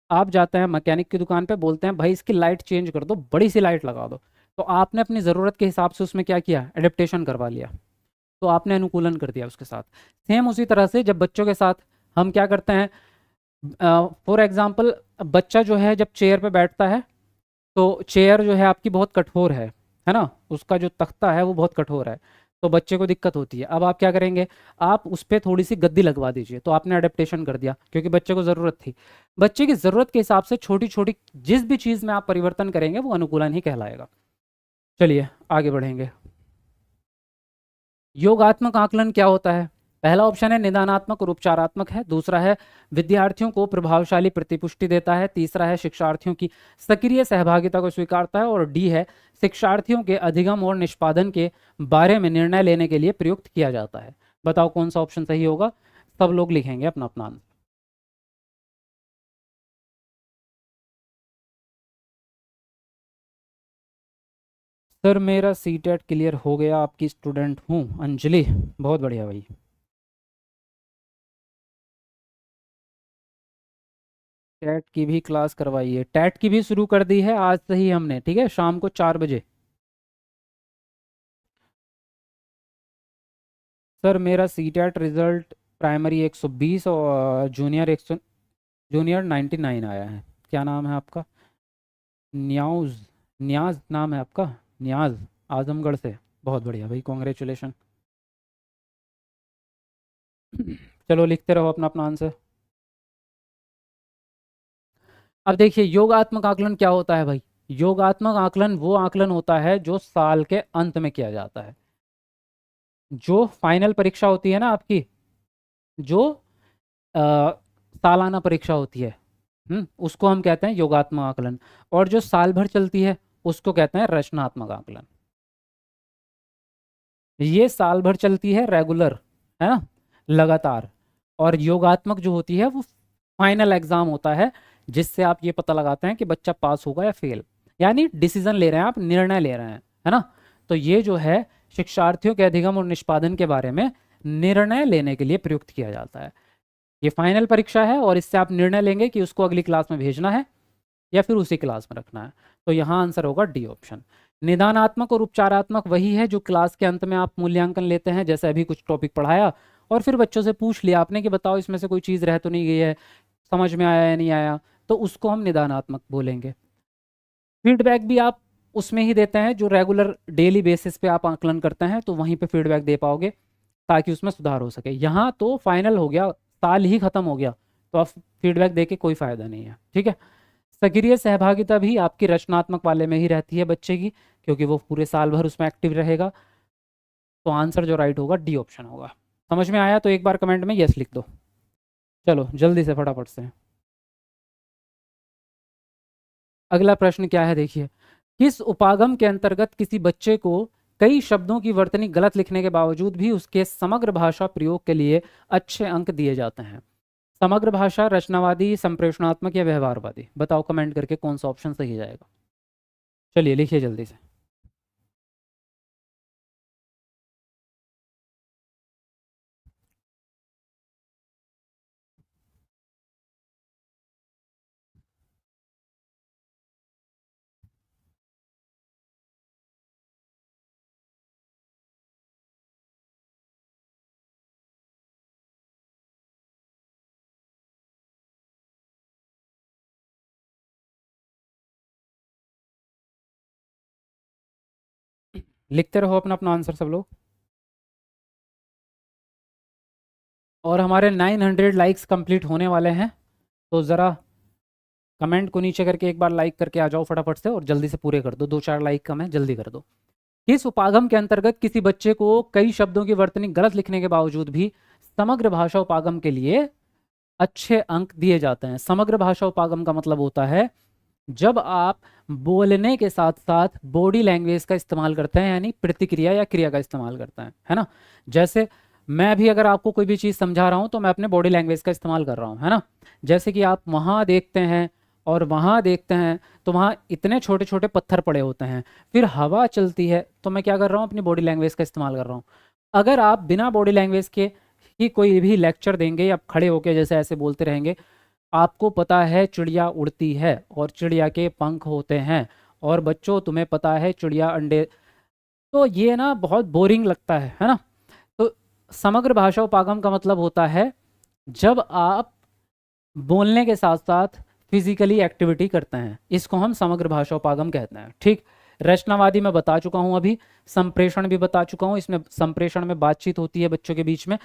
आप जाते हैं मैकेनिक की दुकान पे, बोलते हैं भाई इसकी लाइट चेंज कर दो, बड़ी सी लाइट लगा दो। तो आपने अपनी ज़रूरत के हिसाब से उसमें क्या किया, एडेप्टेशन करवा लिया, तो आपने अनुकूलन कर दिया उसके साथ। सेम उसी तरह से जब बच्चों के साथ हम क्या करते हैं, फॉर एग्जाम्पल बच्चा जो है जब चेयर पे बैठता है, तो चेयर जो है आपकी बहुत कठोर है ना, उसका जो तख्ता है वो बहुत कठोर है, तो बच्चे को दिक्कत होती है। अब आप क्या करेंगे, आप उस पर थोड़ी सी गद्दी लगवा दीजिए, तो आपने अडेप्टेशन कर दिया क्योंकि बच्चे को ज़रूरत थी। बच्चे की ज़रूरत के हिसाब से छोटी छोटी जिस भी चीज़ में आप परिवर्तन करेंगे वो अनुकूलन ही कहलाएगा। चलिए आगे बढ़ेंगे। योगात्मक आकलन क्या होता है? पहला ऑप्शन है निदानात्मक और उपचारात्मक है, दूसरा है विद्यार्थियों को प्रभावशाली प्रतिपुष्टि देता है, तीसरा है शिक्षार्थियों की सक्रिय सहभागिता को स्वीकारता है, और डी है शिक्षार्थियों के अधिगम और निष्पादन के बारे में निर्णय लेने के लिए प्रयुक्त किया जाता है। बताओ कौन सा ऑप्शन सही होगा? सब लोग लिखेंगे अपना अपना आंसर। सर मेरा सी टेट क्लियर हो गया, आपकी स्टूडेंट हूँ अंजलि। बहुत बढ़िया भाई। टैट की भी क्लास करवाई है, टैट की भी शुरू कर दी है आज से ही हमने, ठीक है, शाम को 4 बजे। सर मेरा सी टेट रिजल्ट प्राइमरी 120 और जूनियर 100, जूनियर 99 आया है। क्या नाम है आपका? न्याज, न्याज नाम है आपका, न्याज, आजमगढ़ से। बहुत बढ़िया भाई, कॉन्ग्रेचुलेशन। चलो लिखते रहो अपना अपना आंसर। अब देखिए योगात्मक आकलन क्या होता है भाई? योगात्मक आकलन वो आकलन होता है जो साल के अंत में किया जाता है, जो फाइनल परीक्षा होती है ना आपकी, जो अ, सालाना परीक्षा होती है, उसको हम कहते हैं योगात्मक आकलन। और जो साल भर चलती है उसको कहते हैं रचनात्मक आकलन। ये साल भर चलती है रेगुलर, है ना, लगातार। और योगात्मक जो होती है वो फाइनल एग्जाम होता है, जिससे आप ये पता लगाते हैं कि बच्चा पास होगा या फेल, यानी डिसीजन ले रहे हैं आप, निर्णय ले रहे हैं, है ना। तो ये जो है शिक्षार्थियों के अधिगम और निष्पादन के बारे में निर्णय लेने के लिए प्रयुक्त किया जाता है। ये फाइनल परीक्षा है और इससे आप निर्णय लेंगे कि उसको अगली क्लास में भेजना है या फिर उसी क्लास में रखना है। तो यहाँ आंसर होगा डी ऑप्शन। निदानात्मक और उपचारात्मक वही है जो क्लास के अंत में आप मूल्यांकन लेते हैं, जैसे अभी कुछ टॉपिक पढ़ाया और फिर बच्चों से पूछ लिया आपने कि बताओ इसमें से कोई चीज़ रह तो नहीं गई है, समझ में आया या नहीं आया, तो उसको हम निदानात्मक बोलेंगे। फीडबैक भी आप उसमें ही देते हैं जो रेगुलर डेली बेसिस पे आप आकलन करते हैं, तो वहीं पे फीडबैक दे पाओगे ताकि उसमें सुधार हो सके। यहाँ तो फाइनल हो गया, साल ही खत्म हो गया, तो आप फीडबैक दे के कोई फ़ायदा नहीं है, ठीक है। सक्रिय सहभागिता भी आपकी रचनात्मक वाले में ही रहती है बच्चे की, क्योंकि वो पूरे साल भर उसमें एक्टिव रहेगा। तो आंसर जो राइट होगा डी ऑप्शन होगा। समझ में आया तो एक बार कमेंट में यस लिख दो। चलो जल्दी से फटाफट से अगला प्रश्न क्या है, देखिए। किस उपागम के अंतर्गत किसी बच्चे को कई शब्दों की वर्तनी गलत लिखने के बावजूद भी उसके समग्र भाषा प्रयोग के लिए अच्छे अंक दिए जाते हैं? समग्र भाषा, रचनावादी, संप्रेषणात्मक या व्यवहारवादी? बताओ कमेंट करके कौन सा ऑप्शन सही जाएगा। चलिए लिखिए जल्दी से। लिखते रहो अपना अपना आंसर सब लोग। और हमारे 900 लाइक्स कंप्लीट होने वाले हैं, तो ज़रा कमेंट को नीचे करके एक बार लाइक करके आ जाओ फटाफट से, और जल्दी से पूरे कर दो, 2-4 लाइक कम है, जल्दी कर दो। किस उपागम के अंतर्गत किसी बच्चे को कई शब्दों की वर्तनी गलत लिखने के बावजूद भी समग्र भाषा उपागम के लिए अच्छे अंक दिए जाते हैं? समग्र भाषा उपागम का मतलब होता है जब आप बोलने के साथ साथ बॉडी लैंग्वेज का इस्तेमाल करते हैं, यानी प्रतिक्रिया या क्रिया का इस्तेमाल करते हैं, है ना। जैसे मैं भी अगर आपको कोई भी चीज़ समझा रहा हूं तो मैं अपने बॉडी लैंग्वेज का इस्तेमाल कर रहा हूं, है ना। जैसे कि आप वहां देखते हैं और वहां देखते हैं, तो वहां इतने छोटे छोटे पत्थर पड़े होते हैं, फिर हवा चलती है, तो मैं क्या कर रहा हूँ, अपनी बॉडी लैंग्वेज का इस्तेमाल कर रहा हूँ। अगर आप बिना बॉडी लैंग्वेज के ही कोई भी लेक्चर देंगे या खड़े होकर जैसे ऐसे बोलते रहेंगे, आपको पता है चिड़िया उड़ती है और चिड़िया के पंख होते हैं, और बच्चों तुम्हें पता है चिड़िया अंडे, तो ये ना बहुत बोरिंग लगता है ना। तो समग्र भाषा उपागम का मतलब होता है जब आप बोलने के साथ साथ फिजिकली एक्टिविटी करते हैं, इसको हम समग्र भाषा उपागम कहते हैं, ठीक। रचनावादी मैं बता चुका हूं, अभी संप्रेषण भी बता चुका हूं, इसमें संप्रेषण में बातचीत होती है बच्चों के बीच में।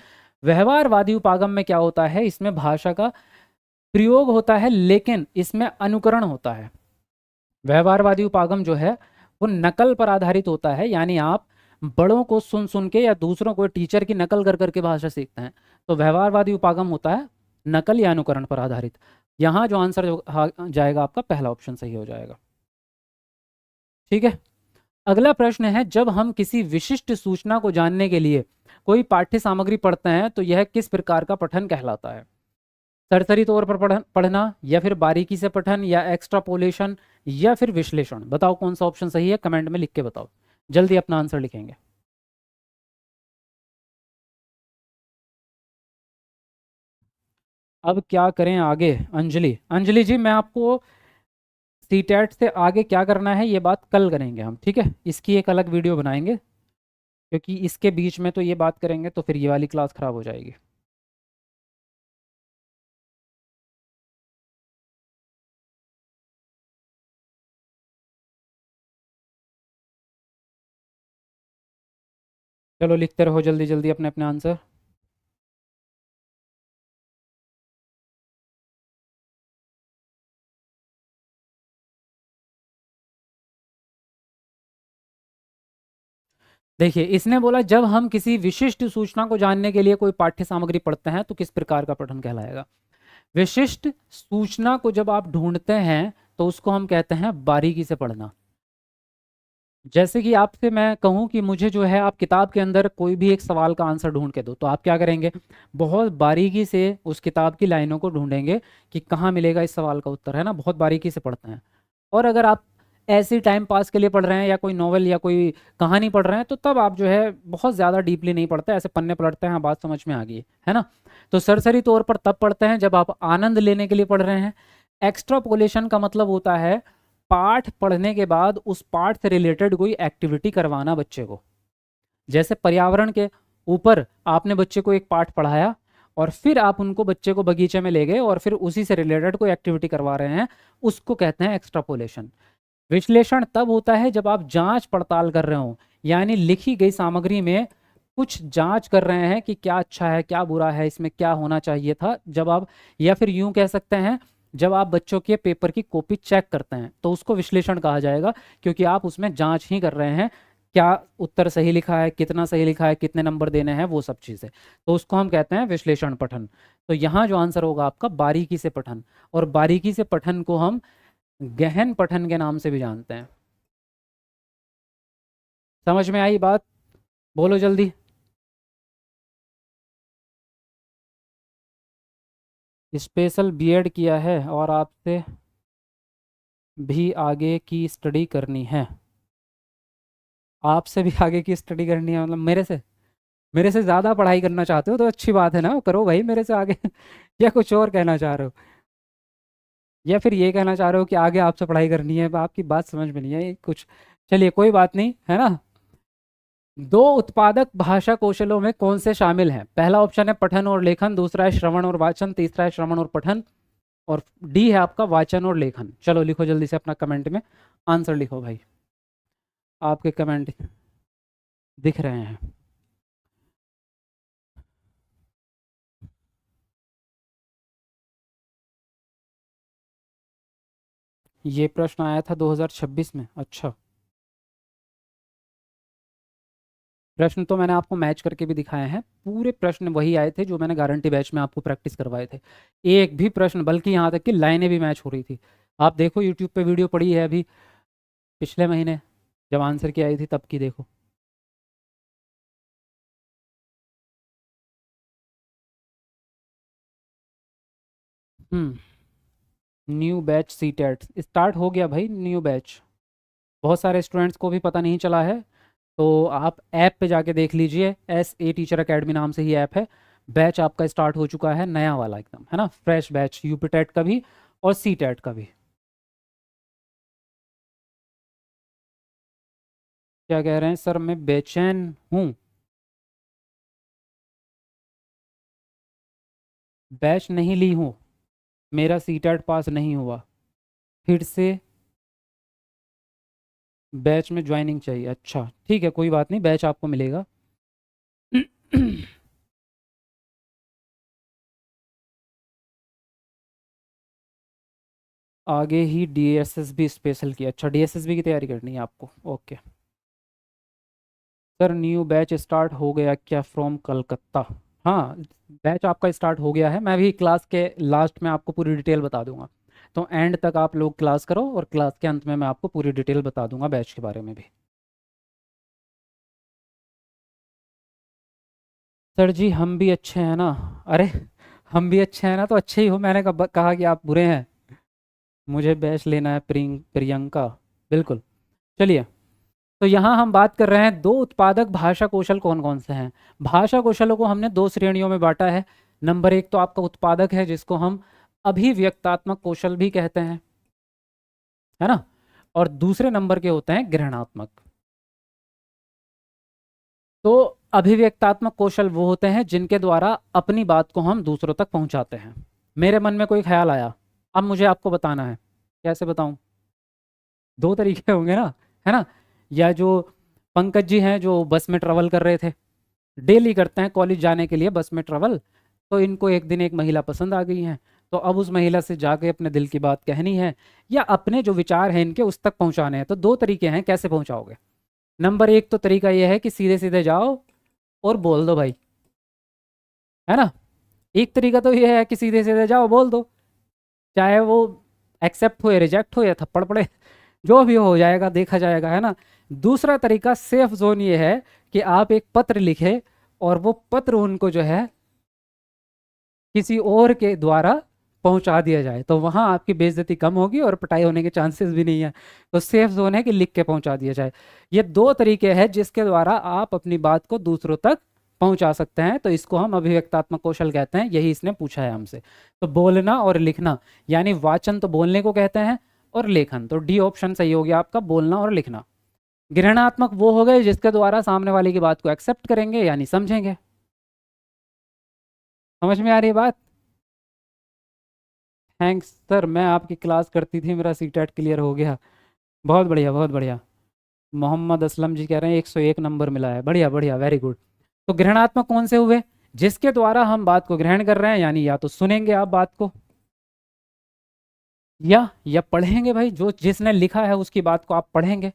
व्यवहारवादी उपागम में क्या होता है, इसमें भाषा का प्रयोग होता है लेकिन इसमें अनुकरण होता है। व्यवहारवादी उपागम जो है वो नकल पर आधारित होता है, यानी आप बड़ों को सुन सुन के या दूसरों को टीचर की नकल कर करके भाषा सीखते हैं, तो व्यवहारवादी उपागम होता है नकल या अनुकरण पर आधारित। यहाँ जो आंसर जाएगा आपका पहला ऑप्शन सही हो जाएगा, ठीक है। अगला प्रश्न है, जब हम किसी विशिष्ट सूचना को जानने के लिए कोई पाठ्य सामग्री पढ़ते हैं तो यह किस प्रकार का पठन कहलाता है? सरसरी तौर पर पढ़ना, या फिर बारीकी से पठन, या एक्स्ट्रापोलेशन, या फिर विश्लेषण? बताओ कौन सा ऑप्शन सही है, कमेंट में लिख के बताओ, जल्दी अपना आंसर लिखेंगे। अब क्या करें आगे? अंजलि, अंजलि जी मैं आपको सीटेट से आगे क्या करना है ये बात कल करेंगे हम, ठीक है। इसकी एक अलग वीडियो बनाएंगे, क्योंकि इसके बीच में तो ये बात करेंगे तो फिर ये वाली क्लास खराब हो जाएगी। चलो लिखते रहो जल्दी जल्दी अपने अपने आंसर। देखिए इसने बोला जब हम किसी विशिष्ट सूचना को जानने के लिए कोई पाठ्य सामग्री पढ़ते हैं तो किस प्रकार का पठन कहलाएगा? विशिष्ट सूचना को जब आप ढूंढते हैं तो उसको हम कहते हैं बारीकी से पढ़ना। जैसे कि आपसे मैं कहूं कि मुझे जो है आप किताब के अंदर कोई भी एक सवाल का आंसर ढूंढ के दो, तो आप क्या करेंगे, बहुत बारीकी से उस किताब की लाइनों को ढूंढेंगे कि कहाँ मिलेगा इस सवाल का उत्तर, है ना, बहुत बारीकी से पढ़ते हैं। और अगर आप ऐसे टाइम पास के लिए पढ़ रहे हैं या कोई नॉवल या कोई कहानी पढ़ रहे हैं, तो तब आप जो है बहुत ज़्यादा डीपली नहीं पढ़ते, ऐसे पन्ने पलटते हैं, हाँ बात समझ में आ गई है ना। तो सरसरी तौर पर तब पढ़ते हैं जब आप आनंद लेने के लिए पढ़ रहे हैं। एक्स्ट्रापोलेशन का मतलब होता है पाठ पढ़ने के बाद उस पाठ से रिलेटेड कोई एक्टिविटी करवाना बच्चे को। जैसे पर्यावरण के ऊपर आपने बच्चे को एक पाठ पढ़ाया और फिर आप उनको बच्चे को बगीचे में ले गए और फिर उसी से रिलेटेड कोई एक्टिविटी करवा रहे हैं, उसको कहते हैं एक्स्ट्रापोलेशन। विश्लेषण तब होता है जब आप जांच पड़ताल कर रहे हो, यानी लिखी गई सामग्री में कुछ जांच कर रहे हैं कि क्या अच्छा है क्या बुरा है, इसमें क्या होना चाहिए था। जब आप, या फिर यूं कह सकते हैं जब आप बच्चों के पेपर की कॉपी चेक करते हैं तो उसको विश्लेषण कहा जाएगा, क्योंकि आप उसमें जांच ही कर रहे हैं क्या उत्तर सही लिखा है, कितना सही लिखा है, कितने नंबर देने हैं, वो सब चीज़ें। तो उसको हम कहते हैं विश्लेषण पठन। तो यहाँ जो आंसर होगा आपका बारीकी से पठन, और बारीकी से पठन को हम गहन पठन के नाम से भी जानते हैं। समझ में आई बात? बोलो जल्दी। स्पेशल बीएड किया है और आपसे भी आगे की स्टडी करनी है। आपसे भी आगे की स्टडी करनी है मतलब मेरे से ज़्यादा पढ़ाई करना चाहते हो तो अच्छी बात है ना, करो भाई मेरे से आगे। या कुछ और कहना चाह रहे हो, या फिर ये कहना चाह रहे हो कि आगे आपसे पढ़ाई करनी है? आपकी बात समझ में नहीं आई कुछ। चलिए कोई बात नहीं, है ना। दो उत्पादक भाषा कौशलों में कौन से शामिल हैं? पहला ऑप्शन है पठन और लेखन, दूसरा है श्रवण और वाचन, तीसरा है श्रवण और पठन, और डी है आपका वाचन और लेखन। चलो लिखो जल्दी से अपना कमेंट में आंसर लिखो भाई, आपके कमेंट दिख रहे हैं। ये प्रश्न आया था 2026 में, अच्छा। प्रश्न तो मैंने आपको मैच करके भी दिखाए हैं, पूरे प्रश्न वही आए थे जो मैंने गारंटी बैच में आपको प्रैक्टिस करवाए थे। एक भी प्रश्न, बल्कि यहाँ तक कि लाइनें भी मैच हो रही थी। आप देखो यूट्यूब पे वीडियो पड़ी है अभी पिछले महीने जब आंसर की आई थी तब की, देखो। New batch CTET start हो गया भाई, न्यू बैच। बहुत सारे स्टूडेंट्स को भी पता नहीं चला है, तो आप ऐप पे जाके देख लीजिए, SA टीचर अकेडमी नाम से ही ऐप है। बैच आपका स्टार्ट हो चुका है, नया वाला एकदम, है ना, फ्रेश बैच, यूपी टेट का भी और सी टेट का भी। क्या कह रहे हैं सर? मैं बेचैन हूँ, बैच नहीं ली हूँ, मेरा सी टेट पास नहीं हुआ, फिर से बैच में ज्वाइनिंग चाहिए। अच्छा ठीक है, कोई बात नहीं, बैच आपको मिलेगा। आगे ही DSSB स्पेशल की, अच्छा DSSB की तैयारी करनी है आपको, okay. Sir new batch start हो गया क्या फ्रॉम कलकत्ता? हाँ, बैच आपका स्टार्ट हो गया है, मैं भी क्लास के लास्ट में आपको पूरी डिटेल बता दूंगा। तो एंड तक आप लोग क्लास करो और क्लास के अंत में मैं आपको पूरी डिटेल बता दूंगा बैच के बारे में भी। सर जी हम भी अच्छे हैं ना। अरे हम भी अच्छे हैं ना तो अच्छे ही हो, मैंने कब कहा कि आप बुरे हैं? मुझे बैच लेना है प्रियंका, बिल्कुल। चलिए, तो यहाँ हम बात कर रहे हैं दो उत्पादक भाषा कौशल कौन कौन से हैं। भाषा कौशलों को हमने दो श्रेणियों में बांटा है। नंबर एक तो आपका उत्पादक है, जिसको हम अभिव्यक्तात्मक कौशल भी कहते हैं, है ना। और दूसरे नंबर के होते हैं ग्रहणात्मक। तो अभिव्यक्तात्मक कौशल वो होते हैं जिनके द्वारा अपनी बात को हम दूसरों तक पहुंचाते हैं। मेरे मन में कोई ख्याल आया, अब मुझे आपको बताना है, कैसे बताऊं? दो तरीके होंगे ना, है ना। या जो पंकज जी हैं जो बस में ट्रेवल कर रहे थे, डेली करते हैं कॉलेज जाने के लिए बस में ट्रेवल, तो इनको एक दिन एक महिला पसंद आ गई है, तो अब उस महिला से जाके अपने दिल की बात कहनी है, या अपने जो विचार हैं इनके उस तक पहुंचाने हैं। तो दो तरीके हैं कैसे पहुंचाओगे। नंबर एक तो तरीका यह है कि सीधे सीधे जाओ और बोल दो भाई, है ना। एक तरीका तो यह है कि सीधे सीधे जाओ बोल दो, चाहे वो एक्सेप्ट हो या रिजेक्ट हो या थप्पड़ पड़े, जो भी हो जाएगा देखा जाएगा, है ना। दूसरा तरीका सेफ जोन ये है कि आप एक पत्र लिखे और वो पत्र उनको जो है किसी और के द्वारा पहुंचा दिया जाए, तो वहां आपकी बेइज्जती कम होगी और पिटाई होने के चांसेस भी नहीं है। तो सेफ जोन है कि लिख के पहुंचा दिया जाए। ये दो तरीके हैं जिसके द्वारा आप अपनी बात को दूसरों तक पहुंचा सकते हैं, तो इसको हम अभिव्यक्तात्मक कौशल कहते हैं। यही इसने पूछा है हमसे। तो बोलना और लिखना, यानी वाचन तो बोलने को कहते हैं और लेखन, तो डी ऑप्शन सही हो गया आपका, बोलना और लिखना। ग्रहणात्मक वो हो गए जिसके द्वारा सामने वाले की बात को एक्सेप्ट करेंगे यानी समझेंगे। समझ में आ रही है बात? थैंक्स सर, मैं आपकी क्लास करती थी, मेरा सीटेट क्लियर हो गया। बहुत बढ़िया बहुत बढ़िया। मोहम्मद असलम जी कह रहे हैं 101 नंबर मिला है, बढ़िया बढ़िया, वेरी गुड। तो ग्रहणात्मक कौन से हुए? जिसके द्वारा हम बात को ग्रहण कर रहे हैं, यानी या तो सुनेंगे आप बात को या पढ़ेंगे। भाई जो जिसने लिखा है उसकी बात को आप पढ़ेंगे,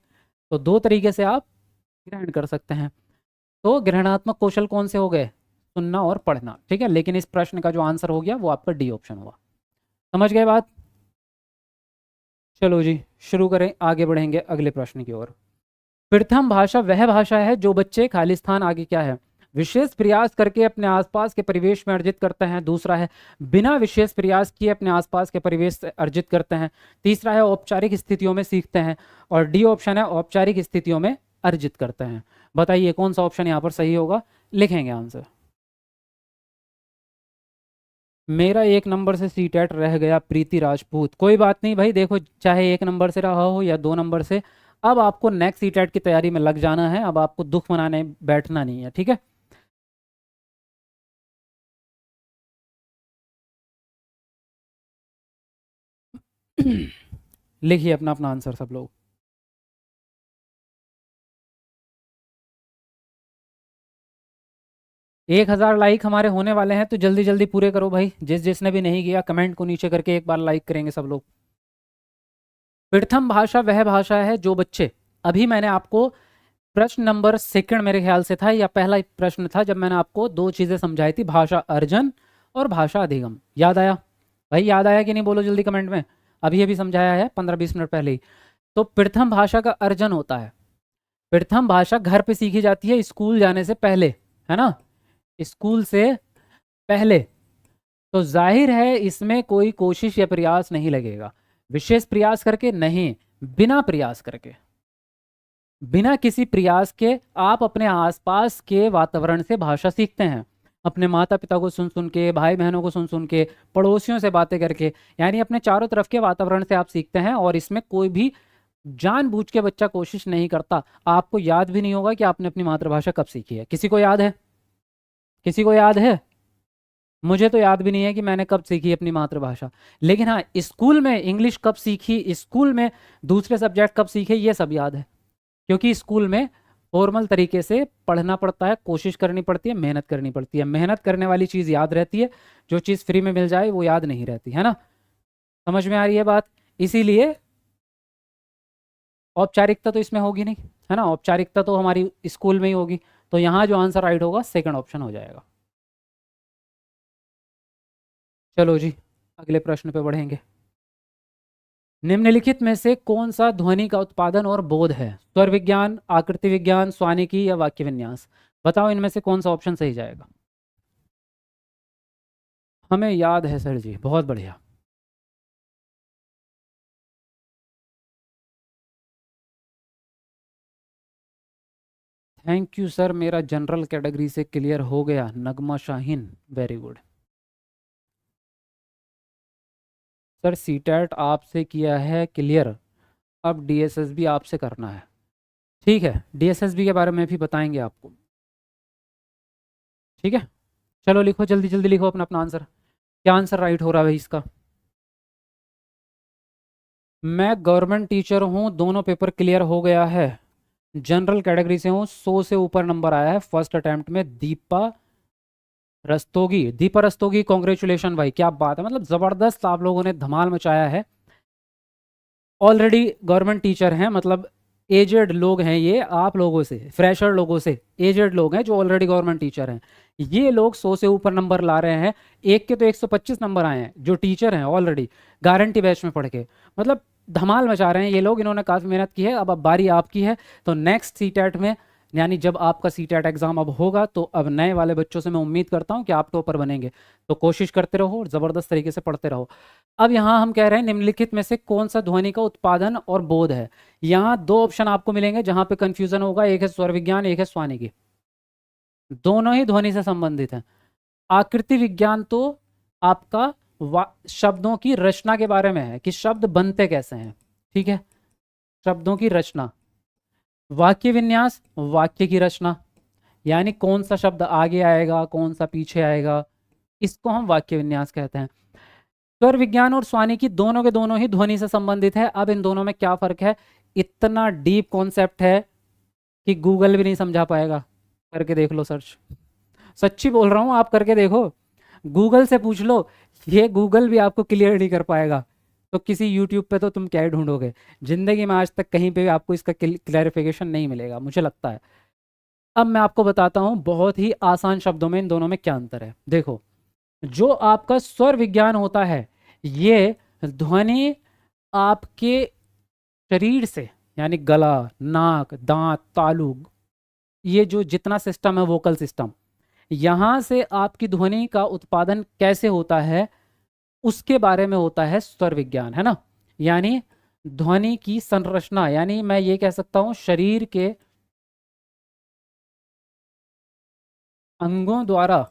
तो दो तरीके से आप ग्रहण कर सकते हैं। तो ग्रहणात्मक कौशल कौन से हो गए? सुनना और पढ़ना, ठीक है। लेकिन इस प्रश्न का जो आंसर हो गया वो आपका डी ऑप्शन हुआ। समझ गए बात? चलो जी शुरू करें, आगे बढ़ेंगे अगले प्रश्न की ओर। प्रथम भाषा वह भाषा है जो बच्चे खालिस्तान, आगे क्या है, विशेष प्रयास करके अपने आसपास के परिवेश में अर्जित करते हैं। दूसरा है बिना विशेष प्रयास किए अपने आसपास के परिवेश से अर्जित करते हैं। तीसरा है औपचारिक स्थितियों में सीखते हैं। और डी ऑप्शन है औपचारिक स्थितियों में अर्जित करते हैं। बताइए कौन सा ऑप्शन यहाँ पर सही होगा, लिखेंगे आंसर। मेरा 1 नंबर से सीटेट रह गया प्रीति राजपूत, कोई बात नहीं भाई, देखो चाहे 1 नंबर से रहा हो या 2 नंबर से, अब आपको नेक्स्ट सीटेट की तैयारी में लग जाना है। अब आपको दुख मनाने बैठना नहीं है, ठीक है। लिखिए अपना अपना आंसर सब लोग। 1000 लाइक हमारे होने वाले हैं, तो जल्दी जल्दी पूरे करो भाई। जिसने भी नहीं किया कमेंट को नीचे करके एक बार लाइक करेंगे सब लोग। प्रथम भाषा वह भाषा है जो बच्चे, अभी मैंने आपको प्रश्न नंबर सेकंड मेरे ख्याल से था या पहला प्रश्न था जब मैंने आपको दो चीजें समझाई थी, भाषा अर्जन और भाषा अधिगम। याद आया भाई? याद आया कि नहीं? बोलो जल्दी कमेंट में। अभी अभी समझाया है 15-20 मिनट पहले ही। तो प्रथम भाषा का अर्जन होता है, प्रथम भाषा घर पे सीखी जाती है स्कूल जाने से पहले, है ना, स्कूल से पहले। तो जाहिर है इसमें कोई कोशिश या प्रयास नहीं लगेगा, विशेष प्रयास करके नहीं, बिना प्रयास करके, बिना किसी प्रयास के आप अपने आसपास के वातावरण से भाषा सीखते हैं। अपने माता पिता को सुन सुन के, भाई बहनों को सुन सुन के, पड़ोसियों से बातें करके, यानी अपने चारों तरफ के वातावरण से आप सीखते हैं। और इसमें कोई भी जानबूझ के बच्चा कोशिश नहीं करता। आपको याद भी नहीं होगा कि आपने अपनी मातृभाषा कब सीखी है। किसी को याद है? किसी को याद है? मुझे तो याद भी नहीं है कि मैंने कब सीखी अपनी मातृभाषा। लेकिन हाँ, स्कूल में इंग्लिश कब सीखी, स्कूल में दूसरे सब्जेक्ट कब सीखे, ये सब याद है। क्योंकि स्कूल में फॉर्मल तरीके से पढ़ना पड़ता है, कोशिश करनी पड़ती है, मेहनत करनी पड़ती है। मेहनत करने वाली चीज़ याद रहती है, जो चीज़ फ्री में मिल जाए वो याद नहीं रहती, है ना। समझ में आ रही है बात? इसीलिए औपचारिकता तो इसमें होगी नहीं, है ना। औपचारिकता तो हमारी स्कूल में ही होगी। तो यहाँ जो आंसर राइट होगा सेकंड ऑप्शन हो जाएगा। चलो जी अगले प्रश्न पे बढ़ेंगे। निम्नलिखित में से कौन सा ध्वनि का उत्पादन और बोध है? स्वर विज्ञान, आकृति विज्ञान, स्वानिकी या वाक्य विन्यास? बताओ इनमें से कौन सा ऑप्शन सही जाएगा। हमें याद है सर जी, बहुत बढ़िया। थैंक यू सर, मेरा जनरल कैटेगरी से क्लियर हो गया। Nagma Shaheen, very good. Sir CTET आपसे किया है क्लियर, अब डीएसएसबी आपसे करना है। ठीक है, डीएसएसबी के बारे में भी बताएंगे आपको, ठीक है। चलो लिखो जल्दी जल्दी लिखो अपना अपना आंसर। क्या आंसर राइट हो रहा है भाई इसका? मैं गवर्नमेंट टीचर हूँ, दोनों पेपर क्लियर हो गया है। जनरल कैटेगरी से हूँ, 100 से ऊपर नंबर आया है फर्स्ट अटेम्प्ट में। दीपा रस्तोगी, दीपा रस्तोगी, कॉन्ग्रेचुलेशन भाई, क्या बात है, मतलब ज़बरदस्त आप लोगों ने धमाल मचाया है। ऑलरेडी गवर्नमेंट टीचर हैं, मतलब एजेड लोग हैं ये, आप लोगों से, फ्रेशर लोगों से एजेड लोग हैं जो ऑलरेडी गवर्नमेंट टीचर हैं। ये लोग 100 से ऊपर नंबर ला रहे हैं। एक के तो 125 नंबर आए हैं जो टीचर हैं ऑलरेडी गारंटी बैच में पढ़ के, मतलब धमाल मचा रहे हैं ये लोग। इन्होंने काफ़ी मेहनत की है। अब बारी आपकी है। तो नेक्स्ट सीटेट में यानी जब आपका सीटेट एग्जाम अब होगा तो अब नए वाले बच्चों से मैं उम्मीद करता हूं कि आप टॉपर बनेंगे। तो कोशिश करते रहो और ज़बरदस्त तरीके से पढ़ते रहो। अब यहाँ हम कह रहे हैं निम्नलिखित में से कौन सा ध्वनि का उत्पादन और बोध है। यहाँ दो ऑप्शन आपको मिलेंगे जहां पे कंफ्यूजन होगा, एक है स्वर विज्ञान, एक है स्वानिकी। दोनों ही ध्वनि से संबंधित हैं। आकृति विज्ञान तो आपका शब्दों की रचना के बारे में है कि शब्द बनते कैसे हैं, ठीक है, शब्दों की रचना। वाक्य विन्यास, वाक्य की रचना, यानी कौन सा शब्द आगे आएगा कौन सा पीछे आएगा, इसको हम वाक्य विन्यास कहते हैं। स्वर विज्ञान और स्वानिकी दोनों के दोनों ही ध्वनि से संबंधित है। अब इन दोनों में क्या फर्क है, इतना डीप कॉन्सेप्ट है कि गूगल भी नहीं समझा पाएगा। करके देख लो सर्च, सच्ची बोल रहा हूं, आप करके देखो, गूगल से पूछ लो, ये गूगल भी आपको क्लियर नहीं कर पाएगा। तो किसी यूट्यूब पे तो तुम क्या ही ढूंढोगे, जिंदगी में आज तक कहीं पे भी आपको इसका क्लैरिफिकेशन नहीं मिलेगा, मुझे लगता है। अब मैं आपको बताता हूं बहुत ही आसान शब्दों में इन दोनों में क्या अंतर है। देखो, जो आपका स्वर विज्ञान होता है ये ध्वनि आपके शरीर से, यानी गला, नाक, दांत, तालु, ये जो जितना सिस्टम है वोकल सिस्टम, यहां से आपकी ध्वनि का उत्पादन कैसे होता है उसके बारे में होता है स्वर विज्ञान, है ना। यानी ध्वनि की संरचना, यानी मैं ये कह सकता हूं शरीर के अंगों द्वारा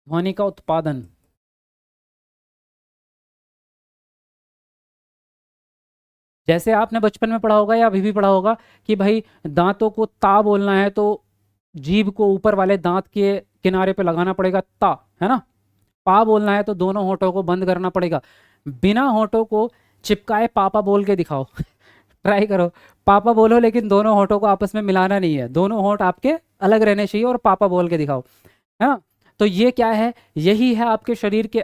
ध्वनि का उत्पादन। जैसे आपने बचपन में पढ़ा होगा या अभी भी पढ़ा होगा कि भाई दांतों को ता बोलना है तो जीभ को ऊपर वाले दांत के किनारे पे लगाना पड़ेगा ता, है ना। पा बोलना है तो दोनों होठों को बंद करना पड़ेगा। बिना होठों को चिपकाए पापा बोल के दिखाओ ट्राई करो, पापा बोलो लेकिन दोनों होठों को आपस में मिलाना नहीं है, दोनों होठ आपके अलग रहने चाहिए और पापा बोल के दिखाओ, है ना। तो ये क्या है, यही है आपके शरीर के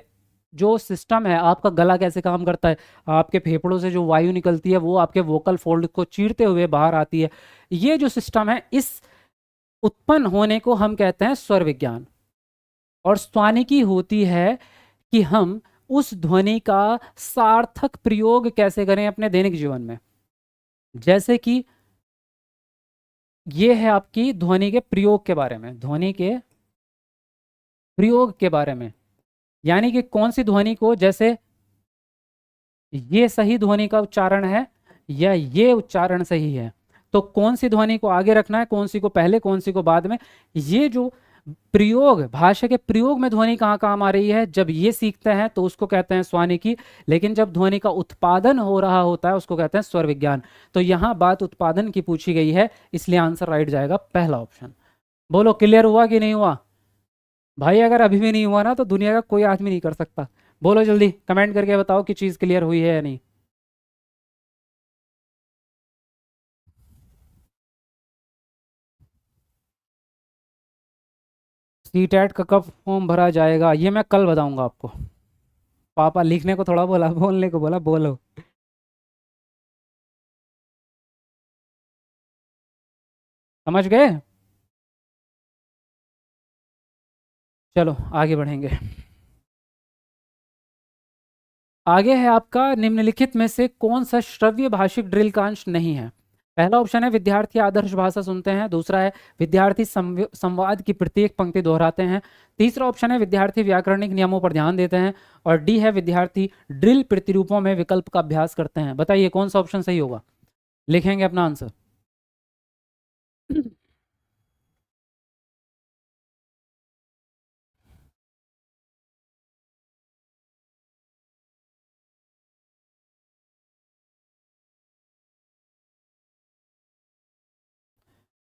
जो सिस्टम है। आपका गला कैसे काम करता है, आपके फेफड़ों से जो वायु निकलती है वो आपके वोकल फोल्ड को चीरते हुए बाहर आती है। ये जो सिस्टम है, इस उत्पन्न होने को हम कहते हैं स्वर विज्ञान। और स्वानिकी होती है कि हम उस ध्वनि का सार्थक प्रयोग कैसे करें अपने दैनिक जीवन में। जैसे कि ये है आपकी ध्वनि के प्रयोग के बारे में, ध्वनि के प्रयोग के बारे में, यानी कि कौन सी ध्वनि को, जैसे ये सही ध्वनि का उच्चारण है या ये उच्चारण सही है, तो कौन सी ध्वनि को आगे रखना है, कौन सी को पहले, कौन सी को बाद में। ये जो प्रयोग, भाषा के प्रयोग में ध्वनि कहाँ काम आ रही है, जब ये सीखते हैं तो उसको कहते हैं स्वानिकी। लेकिन जब ध्वनि का उत्पादन हो रहा होता है उसको कहते हैं स्वर विज्ञान। तो यहाँ बात उत्पादन की पूछी गई है, इसलिए आंसर राइट जाएगा पहला ऑप्शन। बोलो क्लियर हुआ कि नहीं हुआ भाई? अगर अभी भी नहीं हुआ ना तो दुनिया का कोई आदमी नहीं कर सकता। बोलो जल्दी कमेंट करके बताओ कि चीज क्लियर हुई है या नहीं। सीटेट का कब फॉर्म भरा जाएगा ये मैं कल बताऊंगा आपको। पापा लिखने को थोड़ा बोला, बोलने को बोला, बोलो। समझ गए? चलो आगे बढ़ेंगे। आगे है आपका निम्नलिखित में से कौन सा श्रव्य भाषिक ड्रिल का अंश नहीं है। पहला ऑप्शन है विद्यार्थी आदर्श भाषा सुनते हैं, दूसरा है विद्यार्थी संवाद की प्रत्येक पंक्ति दोहराते हैं, तीसरा ऑप्शन है विद्यार्थी व्याकरणिक नियमों पर ध्यान देते हैं, और डी है विद्यार्थी ड्रिल प्रतिरूपों में विकल्प का अभ्यास करते हैं। बताइए कौन सा ऑप्शन सही होगा, लिखेंगे अपना आंसर।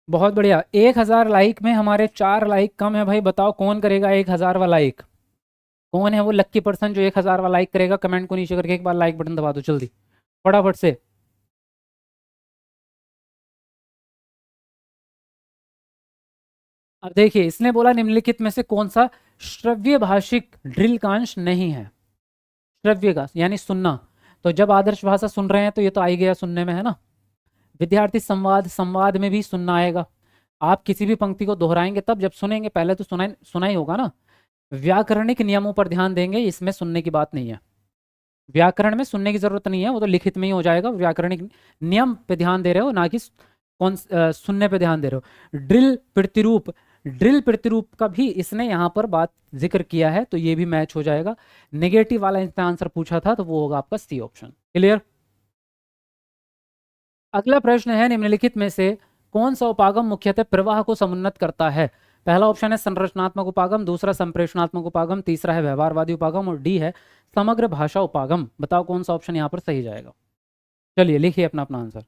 बहुत बढ़िया, 1000 लाइक में हमारे 4 लाइक कम है भाई। बताओ कौन करेगा 1000 वाला लाइक, कौन है वो लक्की पर्सन जो 1000 वाला लाइक करेगा। कमेंट को नीचे करके एक बार लाइक बटन दबा दो जल्दी फटाफट से। अब देखिए इसने बोला निम्नलिखित में से कौन सा श्रव्य भाषिक ड्रिल का अंश नहीं है। श्रव्य का यानी सुनना, तो जब आदर्श भाषा सुन रहे हैं तो ये तो आ ही गया सुनने में, है ना। विद्यार्थी संवाद, संवाद में भी सुनना आएगा। आप किसी भी पंक्ति को दोहराएंगे तब, जब सुनेंगे पहले तो सुना सुना ही होगा ना। व्याकरणिक नियमों पर ध्यान देंगे, इसमें सुनने की बात नहीं है। व्याकरण में सुनने की जरूरत नहीं है, वो तो लिखित में ही हो जाएगा। व्याकरणिक नियम पे ध्यान दे रहे हो, ना कि सुनने पे ध्यान दे रहे हो। ड्रिल प्रतिरूप, ड्रिल प्रतिरूप का भी इसने यहाँ पर बात जिक्र किया है, तो ये भी मैच हो जाएगा। नेगेटिव वाला इसने आंसर पूछा था, तो वो होगा आपका सी ऑप्शन। क्लियर। अगला प्रश्न है, निम्नलिखित में से कौन सा उपागम मुख्यतः प्रवाह को समुन्नत करता है? पहला ऑप्शन है संरचनात्मक उपागम, दूसरा संप्रेषणात्मक उपागम, तीसरा है व्यवहारवादी उपागम, और डी है समग्र भाषा उपागम। बताओ कौन सा ऑप्शन यहाँ पर सही जाएगा। चलिए लिखिए अपना अपना आंसर।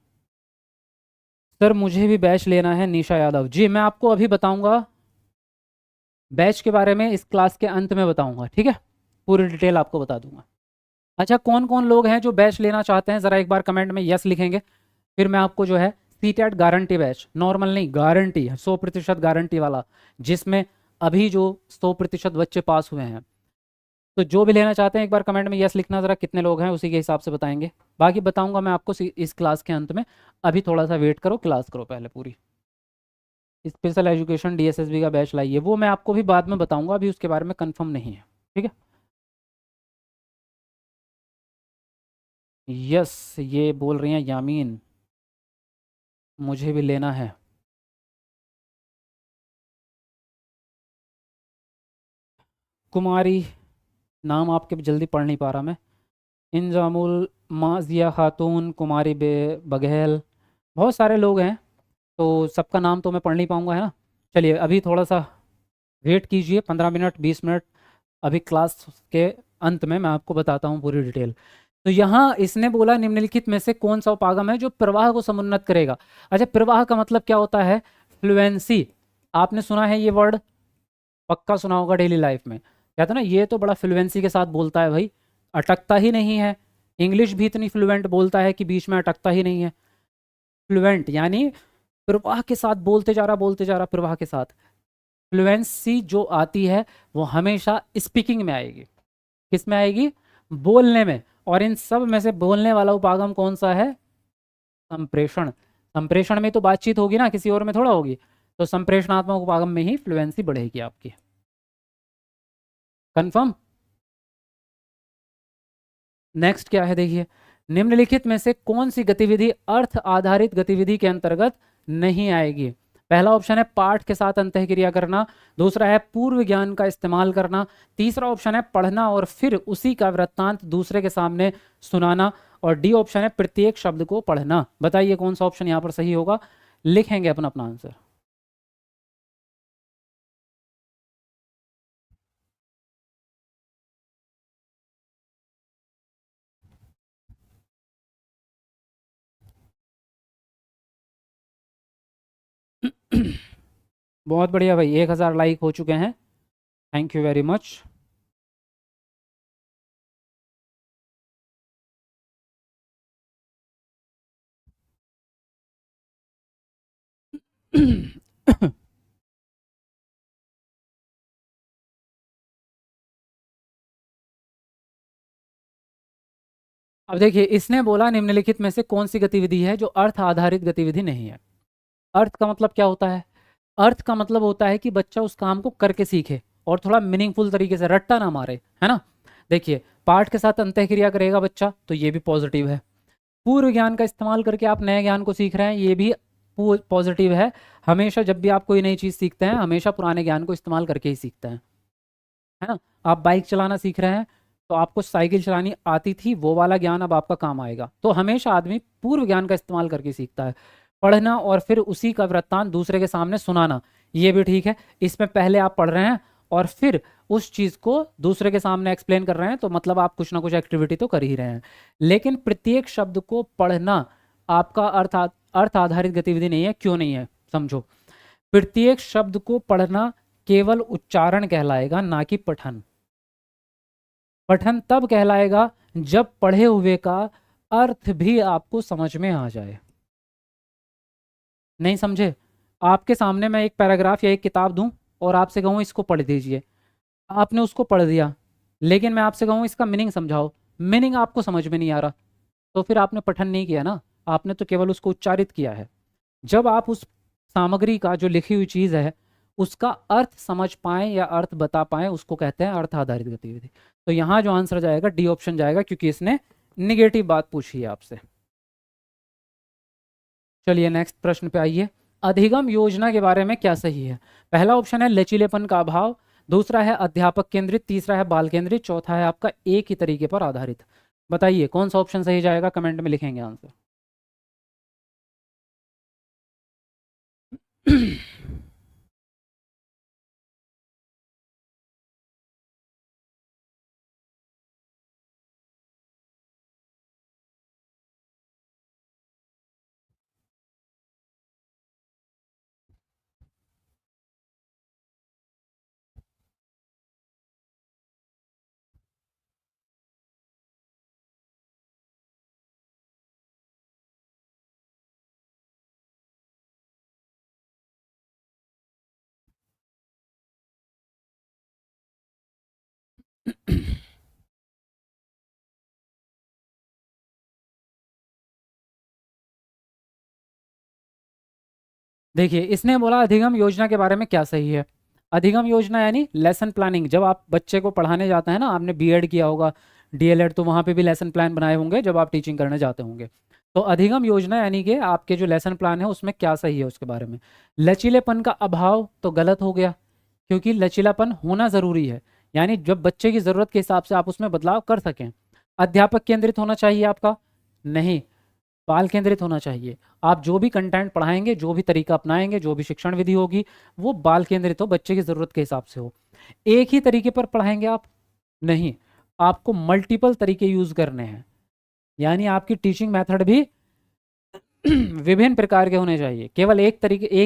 सर मुझे भी बैच लेना है, निशा यादव जी। मैं आपको अभी बताऊंगा बैच के बारे में, इस क्लास के अंत में बताऊंगा, ठीक है। पूरी डिटेल आपको बता दूंगा। अच्छा, कौन कौन लोग हैं जो बैच लेना चाहते हैं, ज़रा एक बार कमेंट में यस लिखेंगे। फिर मैं आपको जो है सीटेट गारंटी बैच, नॉर्मल नहीं गारंटी, 100% गारंटी वाला, जिसमें अभी जो 100% बच्चे पास हुए हैं, तो जो भी लेना चाहते हैं एक बार कमेंट में यस लिखना। ज़रा कितने लोग हैं उसी के हिसाब से बताएंगे, बाकी बताऊंगा मैं आपको इस क्लास के अंत में। अभी थोड़ा सा वेट करो, क्लास करो पहले पूरी। स्पेशल एजुकेशन DSSB का बैच लाइए, वो मैं आपको भी बाद में बताऊंगा, अभी उसके बारे में कंफर्म नहीं है, ठीक है। यस, ये बोल रही हैं यामीन, मुझे भी लेना है। कुमारी, नाम आपके जल्दी पढ़ नहीं पा रहा मैं। इंजामुल, माजिया खातून, कुमारी बघेल, बहुत सारे लोग हैं, तो सबका नाम तो मैं पढ़ नहीं पाऊंगा, है ना। चलिए अभी थोड़ा सा वेट कीजिए, 15 मिनट 20 मिनट, अभी क्लास के अंत में मैं आपको बताता हूँ पूरी डिटेल। तो यहाँ इसने बोला निम्नलिखित में से कौन सा उपागम है जो प्रवाह को समुन्नत करेगा। अच्छा, प्रवाह का मतलब क्या होता है? फ्लुएंसी। आपने सुना है ये वर्ड, पक्का सुना होगा डेली लाइफ में। कहते हैं ना ये तो बड़ा फ्लुएंसी के साथ बोलता है भाई, अटकता ही नहीं है। इंग्लिश भी इतनी फ्लुएंट बोलता है कि बीच में अटकता ही नहीं है। फ्लुएंट यानी प्रवाह के साथ बोलते जा रहा, बोलते जा रहा, प्रवाह के साथ। फ्लुएंसी जो आती है वो हमेशा स्पीकिंग में आएगी। किस में आएगी? बोलने में। और इन सब में से बोलने वाला उपागम कौन सा है? संप्रेषण। संप्रेषण में तो बातचीत होगी ना, किसी और में थोड़ा होगी। तो संप्रेषणात्मक उपागम में ही फ्लुएंसी बढ़ेगी आपकी। कंफर्म। नेक्स्ट क्या है देखिए, निम्नलिखित में से कौन सी गतिविधि अर्थ आधारित गतिविधि के अंतर्गत नहीं आएगी? पहला ऑप्शन है पाठ के साथ अंतःक्रिया करना, दूसरा है पूर्व ज्ञान का इस्तेमाल करना, तीसरा ऑप्शन है पढ़ना और फिर उसी का वृत्तांत दूसरे के सामने सुनाना, और डी ऑप्शन है प्रत्येक शब्द को पढ़ना। बताइए कौन सा ऑप्शन यहाँ पर सही होगा। लिखेंगे अपना अपना आंसर। बहुत बढ़िया भाई, 1000 लाइक हो चुके हैं, थैंक यू वेरी मच। अब देखिए, इसने बोला निम्नलिखित में से कौन सी गतिविधि है जो अर्थ आधारित गतिविधि नहीं है। अर्थ का मतलब क्या होता है? अर्थ का मतलब होता है कि बच्चा उस काम को करके सीखे और थोड़ा मीनिंगफुल तरीके से, रट्टा ना मारे, है ना। देखिए, पाठ के साथ अंतःक्रिया करेगा बच्चा, तो ये भी पॉजिटिव है। पूर्व ज्ञान का इस्तेमाल करके आप नए ज्ञान को सीख रहे हैं, ये भी पॉजिटिव है। हमेशा जब भी आप कोई नई चीज़ सीखते हैं, हमेशा पुराने ज्ञान को इस्तेमाल करके ही सीखते हैं, है ना। आप बाइक चलाना सीख रहे हैं, तो आपको साइकिल चलानी आती थी, वो वाला ज्ञान अब आपका काम आएगा। तो हमेशा आदमी पूर्व ज्ञान का इस्तेमाल करके सीखता है। पढ़ना और फिर उसी का वृत्तांत दूसरे के सामने सुनाना, ये भी ठीक है। इसमें पहले आप पढ़ रहे हैं और फिर उस चीज़ को दूसरे के सामने एक्सप्लेन कर रहे हैं, तो मतलब आप कुछ ना कुछ एक्टिविटी तो कर ही रहे हैं। लेकिन प्रत्येक शब्द को पढ़ना आपका अर्थ आधारित गतिविधि नहीं है। क्यों नहीं है, समझो। प्रत्येक शब्द को पढ़ना केवल उच्चारण कहलाएगा, ना कि पठन। पठन तब कहलाएगा जब पढ़े हुए का अर्थ भी आपको समझ में आ जाए। नहीं समझे? आपके सामने मैं एक पैराग्राफ या एक किताब दूं और आपसे कहूं इसको पढ़ दीजिए, आपने उसको पढ़ दिया, लेकिन मैं आपसे कहूं इसका मीनिंग समझाओ, मीनिंग आपको समझ में नहीं आ रहा, तो फिर आपने पठन नहीं किया ना, आपने तो केवल उसको उच्चारित किया है। जब आप उस सामग्री का, जो लिखी हुई चीज़ है, उसका अर्थ समझ पाएं या अर्थ बता पाएं, उसको कहते हैं अर्थ आधारित गतिविधि। तो यहाँ जो आंसर जाएगा डी ऑप्शन जाएगा, क्योंकि इसने निगेटिव बात पूछी है आपसे। चलिए नेक्स्ट प्रश्न पे आइए। अधिगम योजना के बारे में क्या सही है? पहला ऑप्शन है लचीलेपन का अभाव, दूसरा है अध्यापक केंद्रित, तीसरा है बाल केंद्रित, चौथा है आपका एक ही तरीके पर आधारित। बताइए कौन सा ऑप्शन सही जाएगा, कमेंट में लिखेंगे आंसर। देखिए इसने बोला अधिगम योजना के बारे में क्या सही है। अधिगम योजना यानी लेसन प्लानिंग। जब आप बच्चे को पढ़ाने जाते हैं ना, आपने बीएड किया होगा, डीएलएड, तो वहाँ पे भी लेसन प्लान बनाए होंगे जब आप टीचिंग करने जाते होंगे। तो अधिगम योजना यानी कि आपके जो लेसन प्लान है उसमें क्या सही है उसके बारे में। लचीलेपन का अभाव तो गलत हो गया, क्योंकि लचीलापन होना ज़रूरी है, यानी जब बच्चे की ज़रूरत के हिसाब से आप उसमें बदलाव कर सकें। अध्यापक केंद्रित होना चाहिए आपका, नहीं, बाल केंद्रित होना चाहिए। आप जो भी कंटेंट पढ़ाएंगे, जो भी तरीका अपनाएंगे, जो भी शिक्षण विधि होगी, वो बाल केंद्रित हो, बच्चे की ज़रूरत के हिसाब से हो। एक ही तरीके पर पढ़ाएंगे आप, नहीं, आपको मल्टीपल तरीके यूज़ करने हैं, यानी आपकी टीचिंग मेथड भी विभिन्न प्रकार के होने चाहिए। केवल एक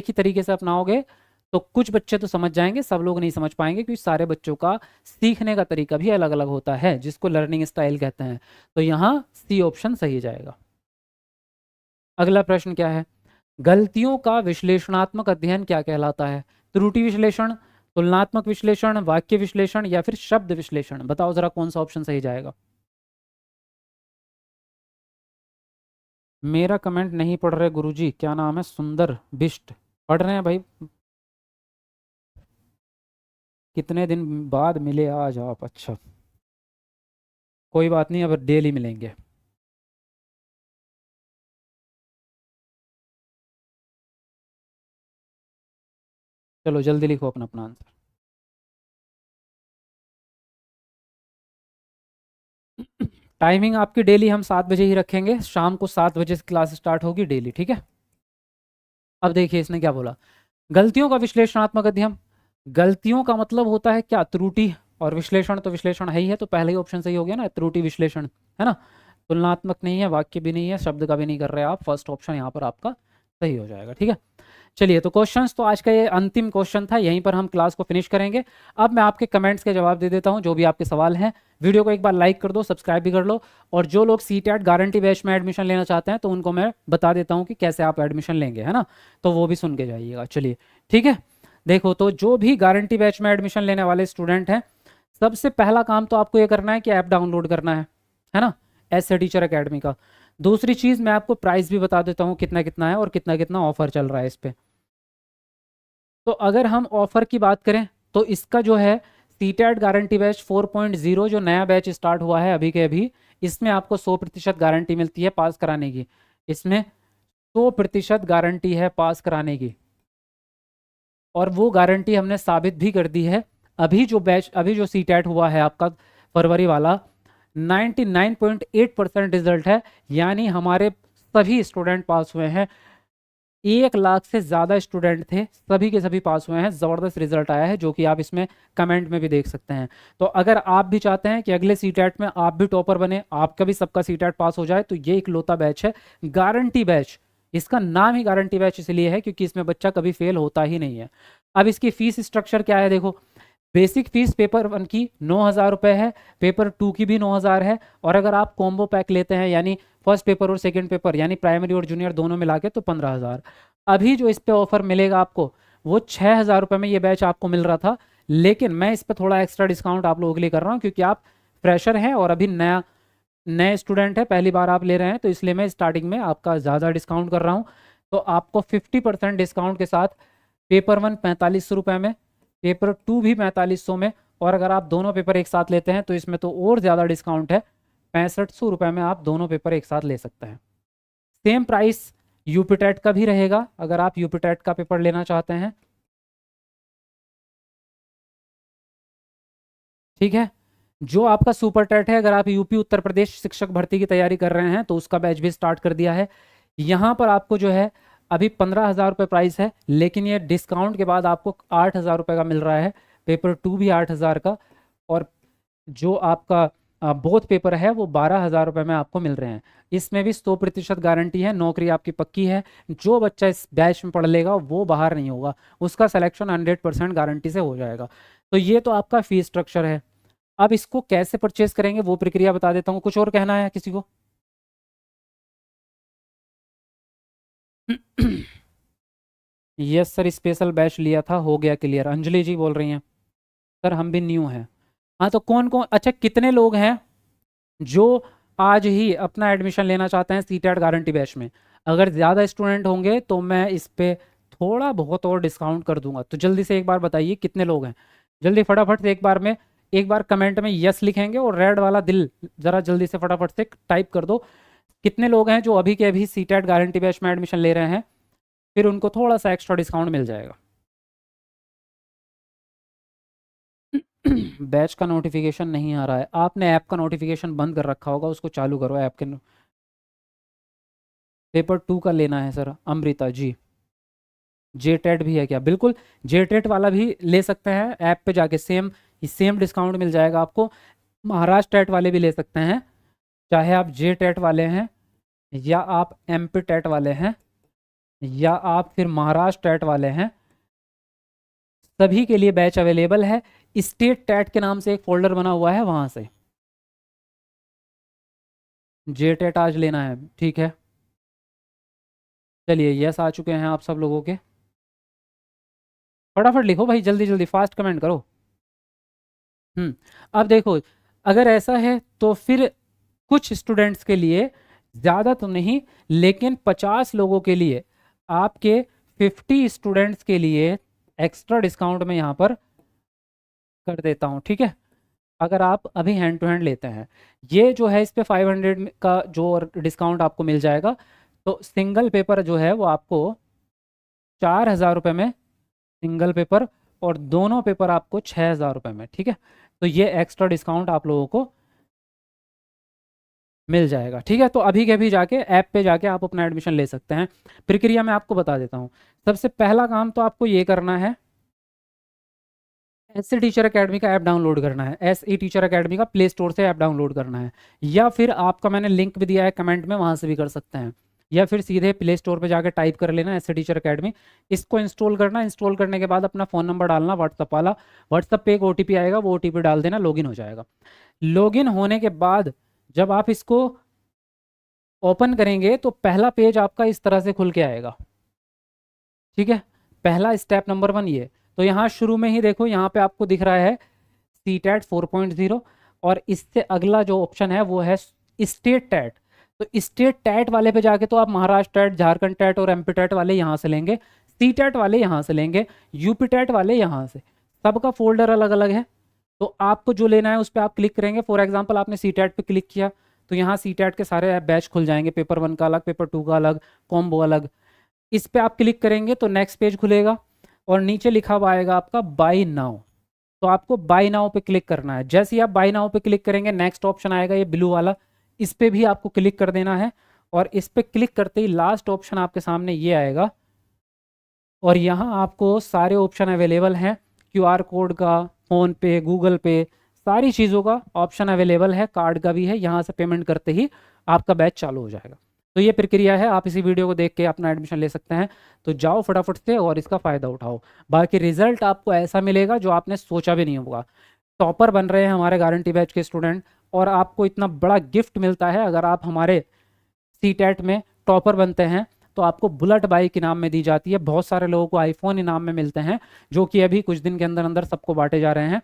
ही तरीके से अपनाओगे तो कुछ बच्चे तो समझ जाएंगे, सब लोग नहीं समझ पाएंगे, क्योंकि सारे बच्चों का सीखने का तरीका भी अलग अलग होता है, जिसको लर्निंग स्टाइल कहते हैं। तो यहाँ सी ऑप्शन सही जाएगा। अगला प्रश्न क्या है? गलतियों का विश्लेषणात्मक अध्ययन क्या कहलाता है? त्रुटि विश्लेषण, तुलनात्मक विश्लेषण, वाक्य विश्लेषण या फिर शब्द विश्लेषण? बताओ जरा कौन सा ऑप्शन सही जाएगा। मेरा कमेंट नहीं पढ़ रहे गुरुजी, क्या नाम है? सुंदर बिष्ट पढ़ रहे हैं भाई। कितने दिन बाद मिले आज आप? अच्छा, कोई बात नहीं, अब डेली मिलेंगे। चलो जल्दी लिखो अपना अपना आंसर। टाइमिंग आपकी डेली हम 7 बजे ही रखेंगे, शाम को 7 बजे से क्लास स्टार्ट होगी डेली, ठीक है। अब देखिए इसने क्या बोला, गलतियों का विश्लेषणात्मक अध्ययन। गलतियों का मतलब होता है क्या? त्रुटि, और विश्लेषण तो विश्लेषण है ही है, तो पहले ही ऑप्शन सही हो गया ना, त्रुटि विश्लेषण, है ना। तुलनात्मक नहीं है, वाक्य भी नहीं है, शब्द का भी नहीं कर रहे आप, फर्स्ट ऑप्शन यहाँ पर आपका सही हो जाएगा, ठीक है। चलिए तो क्वेश्चंस तो आज का ये अंतिम क्वेश्चन था, यहीं पर हम क्लास को फिनिश करेंगे। अब मैं आपके कमेंट्स के जवाब दे देता हूं, जो भी आपके सवाल हैं। वीडियो को एक बार लाइक कर दो, सब्सक्राइब भी कर लो, और जो लोग सीटेट गारंटी बैच में एडमिशन लेना चाहते हैं तो उनको मैं बता देता हूं कि कैसे आप एडमिशन लेंगे, है ना, तो वो भी सुन के जाइएगा। चलिए ठीक है, देखो तो जो भी गारंटी बैच में एडमिशन लेने वाले स्टूडेंट हैं, सबसे पहला काम तो आपको ये करना है कि ऐप डाउनलोड करना है ना, एस टीचर अकेडमी का। दूसरी चीज़ मैं आपको प्राइस भी बता देता हूँ कितना कितना है और कितना कितना ऑफर चल रहा है इस पर। तो अगर हम ऑफर की बात करें तो इसका जो है सीटेट गारंटी बैच 4.0 जो नया बैच स्टार्ट हुआ है अभी के अभी, इसमें आपको 100% गारंटी मिलती है पास कराने की। इसमें 100% गारंटी है पास कराने की, और वो गारंटी हमने साबित भी कर दी है। अभी जो सीटेट हुआ है आपका फरवरी वाला, 99.8% रिजल्ट है, यानी हमारे सभी स्टूडेंट पास हुए हैं। 1 लाख से ज़्यादा स्टूडेंट थे, सभी के सभी पास हुए हैं। ज़बरदस्त रिजल्ट आया है, जो कि आप इसमें कमेंट में भी देख सकते हैं। तो अगर आप भी चाहते हैं कि अगले सीटेट में आप भी टॉपर बने, आपका भी सबका सीटेट पास हो जाए, तो ये इकलौता बैच है गारंटी बैच। इसका नाम ही गारंटी बैच इसलिए है क्योंकि इसमें बच्चा कभी फेल होता ही नहीं है। अब इसकी फीस स्ट्रक्चर क्या है, देखो, बेसिक फीस पेपर 1 की 9,000 रुपये है, पेपर 2 की भी 9,000 है, और अगर आप कॉम्बो पैक लेते हैं यानी फर्स्ट पेपर और सेकंड पेपर यानी प्राइमरी और जूनियर दोनों मिला के, तो 15,000। अभी जो इस पे ऑफर मिलेगा आपको वो 6,000 रुपये में ये बैच आपको मिल रहा था, लेकिन मैं इस पर थोड़ा एक्स्ट्रा डिस्काउंट आप लोगों के लिए कर रहा हूँ, क्योंकि आप फ्रेशर हैं और अभी नए स्टूडेंट है, पहली बार आप ले रहे हैं, तो इसलिए मैं स्टार्टिंग में आपका ज़्यादा डिस्काउंट कर रहा हूँ। तो आपको 50% डिस्काउंट के साथ पेपर 1 4500 रुपये में, पेपर 2 भी 4500 में, और अगर आप दोनों पेपर एक साथ लेते हैं तो इसमें तो और ज़्यादा डिस्काउंट है, 6500 रुपये में आप दोनों पेपर एक साथ ले सकते हैं। सेम प्राइस यूपीटेट का भी रहेगा अगर आप यूपीटेट का पेपर लेना चाहते हैं। ठीक है, जो आपका सुपर टेट है, अगर आप यूपी उत्तर प्रदेश शिक्षक भर्ती की तैयारी कर रहे हैं तो उसका बैच भी स्टार्ट कर दिया है। यहाँ पर आपको जो है अभी 15,000 रुपये प्राइस है, लेकिन ये डिस्काउंट के बाद आपको 8,000 रुपये का मिल रहा है। पेपर 2 भी 8,000 का, और जो आपका बोथ पेपर है वो 12,000 रुपये में आपको मिल रहे हैं। इसमें भी 100% गारंटी है, नौकरी आपकी पक्की है। जो बच्चा इस बैच में पढ़ लेगा वो बाहर नहीं होगा, उसका सिलेक्शन 100% गारंटी से हो जाएगा। तो ये तो आपका फीस स्ट्रक्चर है। अब इसको कैसे परचेज करेंगे वो प्रक्रिया बता देता हूँ। कुछ और कहना है किसी को? यस सर, स्पेशल बैच लिया था, हो गया क्लियर। अंजलि जी बोल रही हैं सर हम भी न्यू हैं। हाँ तो कौन कौन, अच्छा कितने लोग हैं जो आज ही अपना एडमिशन लेना चाहते हैं सीटेट गारंटी बैच में? अगर ज़्यादा स्टूडेंट होंगे तो मैं इस पे थोड़ा बहुत और डिस्काउंट कर दूंगा। तो जल्दी से एक बार बताइए कितने लोग हैं, जल्दी फटाफट से एक बार कमेंट में यस लिखेंगे और रेड वाला दिल ज़रा जल्दी से फटाफट से टाइप कर दो। कितने लोग हैं जो अभी के अभी सीटेट गारंटी बैच में एडमिशन ले रहे हैं, फिर उनको थोड़ा सा एक्स्ट्रा डिस्काउंट मिल जाएगा। बैच का नोटिफिकेशन नहीं आ रहा है, आपने ऐप का नोटिफिकेशन बंद कर रखा होगा, उसको चालू करो ऐप के। पेपर 2 का लेना है सर, अमृता जी। जेटेट भी है क्या? बिल्कुल, जेटेट वाला भी ले सकते हैं, ऐप पे जाके सेम डिस्काउंट मिल जाएगा आपको। महाराष्ट्र टेट वाले भी ले सकते हैं, चाहे आप जेटेट वाले हैं या आप एमपी टेट वाले हैं या आप फिर महाराष्ट्र टेट वाले हैं, सभी के लिए बैच अवेलेबल है। स्टेट टेट के नाम से एक फोल्डर बना हुआ है, वहां से जेटेट आज लेना है। ठीक है, चलिए यस आ चुके हैं आप सब लोगों के। फटाफट लिखो भाई, जल्दी जल्दी फास्ट कमेंट करो। अब देखो, अगर ऐसा है तो फिर कुछ स्टूडेंट्स के लिए, ज़्यादा तो नहीं लेकिन 50 लोगों के लिए, आपके 50 स्टूडेंट्स के लिए एक्स्ट्रा डिस्काउंट में यहाँ पर कर देता हूँ। ठीक है, अगर आप अभी हैंड टू हैंड लेते हैं, ये जो है इस पे 500 का जो डिस्काउंट आपको मिल जाएगा। तो सिंगल पेपर जो है वो आपको 4,000 रुपये में सिंगल पेपर, और दोनों पेपर आपको 6,000 रुपये में। ठीक है, तो ये एक्स्ट्रा डिस्काउंट आप लोगों को मिल जाएगा। ठीक है, तो अभी के अभी जाके ऐप पे जाके आप अपना एडमिशन ले सकते हैं। प्रक्रिया मैं आपको बता देता हूँ। सबसे पहला काम तो आपको ये करना है, एस टीचर अकेडमी का ऐप डाउनलोड करना है। एस टीचर अकेडमी का प्ले स्टोर से ऐप डाउनलोड करना है, या फिर आपका मैंने लिंक भी दिया है कमेंट में, वहाँ से भी कर सकते हैं, या फिर सीधे प्ले स्टोर पे जाकर टाइप कर लेना एस टीचर अकेडमी। इसको इंस्टॉल करना, इंस्टॉल करने के बाद अपना फ़ोन नंबर डालना व्हाट्सअप वाला, व्हाट्सअप पे एक OTP आएगा, वो OTP डाल देना, लॉगिन हो जाएगा। लॉगिन होने के बाद जब आप इसको ओपन करेंगे तो पहला पेज आपका इस तरह से खुल के आएगा। ठीक है, पहला स्टेप नंबर 1 ये। तो यहाँ शुरू में ही देखो, यहाँ पे आपको दिख रहा है CTET 4.0, और इससे अगला जो ऑप्शन है वो है स्टेट टैट। तो स्टेट टैट वाले पे जाके तो आप महाराष्ट्र टैट, झारखंड टैट और MP टैट वाले यहाँ से लेंगे, CTET वाले यहाँ से लेंगे, UP टैट वाले यहाँ से। सबका फोल्डर अलग अलग है, तो आपको जो लेना है उस पर आप क्लिक करेंगे। फॉर एग्जाम्पल आपने CTET पे क्लिक किया तो यहाँ CTET के सारे बैच खुल जाएंगे, पेपर 1 का अलग, पेपर 2 का अलग, कॉम्बो अलग। इस पे आप क्लिक करेंगे तो नेक्स्ट पेज खुलेगा, और नीचे लिखा हुआ आएगा आपका बाय नाउ। तो आपको बाय नाउ पे क्लिक करना है। जैसे ही आप बाय नाउ पे क्लिक करेंगे, नेक्स्ट ऑप्शन आएगा ये ब्लू वाला, इस पे भी आपको क्लिक कर देना है। और इस पे क्लिक करते ही लास्ट ऑप्शन आपके सामने ये आएगा, और यहाँ आपको सारे ऑप्शन अवेलेबल हैं, QR कोड का, फ़ोन पे, गूगल पे, सारी चीज़ों का ऑप्शन अवेलेबल है, कार्ड का भी है। यहाँ से पेमेंट करते ही आपका बैच चालू हो जाएगा। तो ये प्रक्रिया है, आप इसी वीडियो को देख के अपना एडमिशन ले सकते हैं। तो जाओ फटाफट से और इसका फ़ायदा उठाओ। बाकी रिजल्ट आपको ऐसा मिलेगा जो आपने सोचा भी नहीं होगा। टॉपर बन रहे हैं हमारे गारंटी बैच के स्टूडेंट, और आपको इतना बड़ा गिफ्ट मिलता है अगर आप हमारे CTET में टॉपर बनते हैं, तो आपको बुलेट बाइक इनाम में दी जाती है। बहुत सारे लोगों को आईफोन इनाम में मिलते हैं, जो कि अभी कुछ दिन के अंदर अंदर सबको बांटे जा रहे हैं।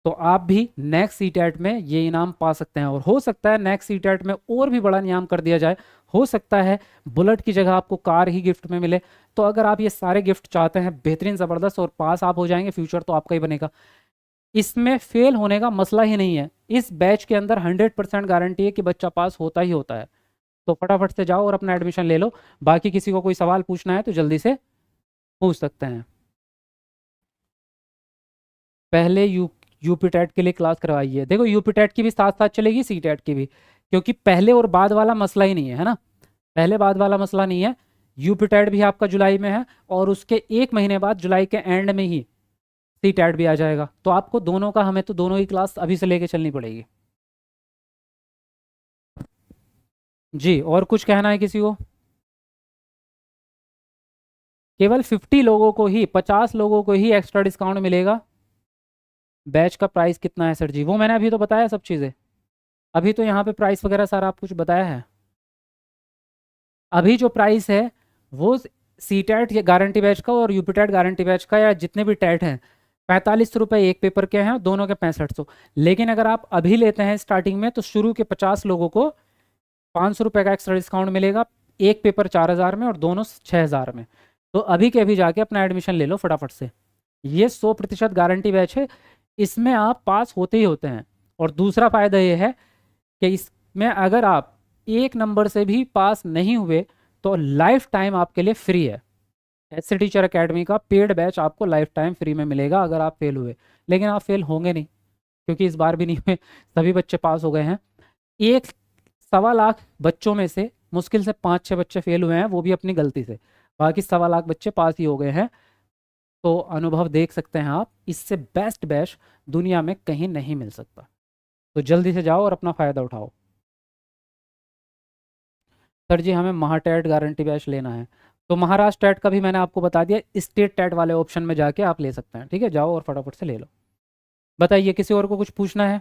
तो आप भी नेक्स्ट CTET में ये इनाम पा सकते हैं, और हो सकता है नेक्स्ट CTET में और भी बड़ा इनाम कर दिया जाए। हो सकता है बुलेट की जगह आपको कार ही गिफ्ट में मिले। तो अगर आप ये सारे गिफ्ट चाहते हैं बेहतरीन ज़बरदस्त, और पास आप हो जाएंगे, फ्यूचर तो आपका ही बनेगा। इसमें फेल होने का मसला ही नहीं है। इस बैच के अंदर 100% गारंटी है कि बच्चा पास होता ही होता है। तो फटाफट से जाओ और अपना एडमिशन ले लो। बाकी किसी को कोई सवाल पूछना है तो जल्दी से पूछ सकते हैं। पहले यूपी टेट के लिए क्लास करवाइए। देखो यूपी टेट की भी साथ साथ चलेगी, सी टेट की भी, क्योंकि पहले और बाद वाला मसला ही नहीं है, है ना। पहले बाद वाला मसला नहीं है। यूपी टेट भी आपका जुलाई में है और उसके एक महीने बाद जुलाई के एंड में ही सी टेट भी आ जाएगा। तो आपको दोनों का, हमें तो दोनों ही क्लास अभी से लेके चलनी पड़ेगी। जी, और कुछ कहना है किसी को? केवल 50 लोगों को ही, 50 लोगों को ही एक्स्ट्रा डिस्काउंट मिलेगा। बैच का प्राइस कितना है सर जी? वो मैंने अभी तो बताया सब चीज़ें। अभी तो यहाँ पे प्राइस वगैरह सारा आप कुछ बताया है। अभी जो प्राइस है वो सी टेट गारंटी बैच का और यूपी टेट गारंटी बैच का, या जितने भी टेट हैं, 45 रुपये एक पेपर के हैं, दोनों के 6500। लेकिन अगर आप अभी लेते हैं स्टार्टिंग में, तो शुरू के 50 लोगों को 500 रुपये का एक्स्ट्रा डिस्काउंट मिलेगा। एक पेपर 4000 में और दोनों 6000 में। तो अभी के अभी जाके अपना एडमिशन ले लो फटाफट से। ये 100% गारंटी बैच है। इसमें आप पास होते ही होते हैं। और दूसरा फ़ायदा ये है कि इसमें अगर आप एक नंबर से भी पास नहीं हुए तो लाइफ टाइम आपके लिए फ्री है। एस टीचर अकेडमी का पेड बैच आपको लाइफ टाइम फ्री में मिलेगा अगर आप फेल हुए। लेकिन आप फेल होंगे नहीं, क्योंकि इस बार भी नहीं हुए, सभी बच्चे पास हो गए हैं। 1.25 लाख बच्चों में से मुश्किल से 5-6 बच्चे फेल हुए हैं, वो भी अपनी गलती से। बाकी 1.25 लाख बच्चे पास ही हो गए हैं। तो अनुभव देख सकते हैं आप, इससे बेस्ट बैच दुनिया में कहीं नहीं मिल सकता। तो जल्दी से जाओ और अपना फ़ायदा उठाओ। सर जी हमें महाटेट गारंटी बैच लेना है। तो महाराष्ट्र टेट का भी मैंने आपको बता दिया, स्टेट टेट वाले ऑप्शन में जाके आप ले सकते हैं। ठीक है, जाओ और फटाफट से ले लो। बताइए, किसी और को कुछ पूछना है?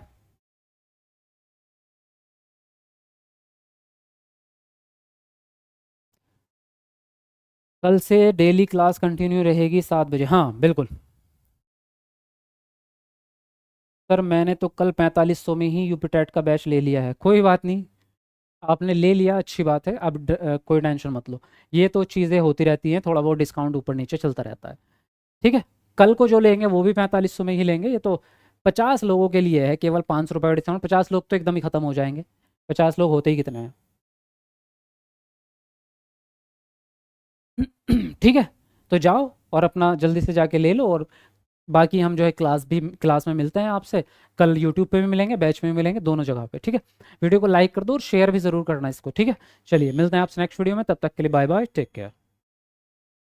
कल से डेली क्लास कंटिन्यू रहेगी 7 बजे? हाँ बिल्कुल। सर मैंने तो कल 4500 में ही यूपी टेट का बैच ले लिया है। कोई बात नहीं, आपने ले लिया, अच्छी बात है। अब कोई टेंशन मत लो। ये तो चीज़ें होती रहती हैं, थोड़ा बहुत डिस्काउंट ऊपर नीचे चलता रहता है। ठीक है, कल को जो लेंगे वो भी 4500 में ही लेंगे। ये तो 50 लोगों के लिए है, केवल 500 रुपये का डिस्काउंट। 50 लोग तो एकदम ही ख़त्म हो जाएंगे। 50 लोग होते ही कितने हैं। ठीक है, तो जाओ और अपना जल्दी से जाके ले लो। और बाकी हम जो है क्लास में मिलते हैं आपसे। कल यूट्यूब पे भी मिलेंगे, बैच में भी मिलेंगे, दोनों जगह पे। ठीक है, वीडियो को लाइक कर दो और शेयर भी ज़रूर करना इसको। ठीक है, चलिए मिलते हैं आपसे नेक्स्ट वीडियो में। तब तक के लिए बाय बाय, टेक केयर।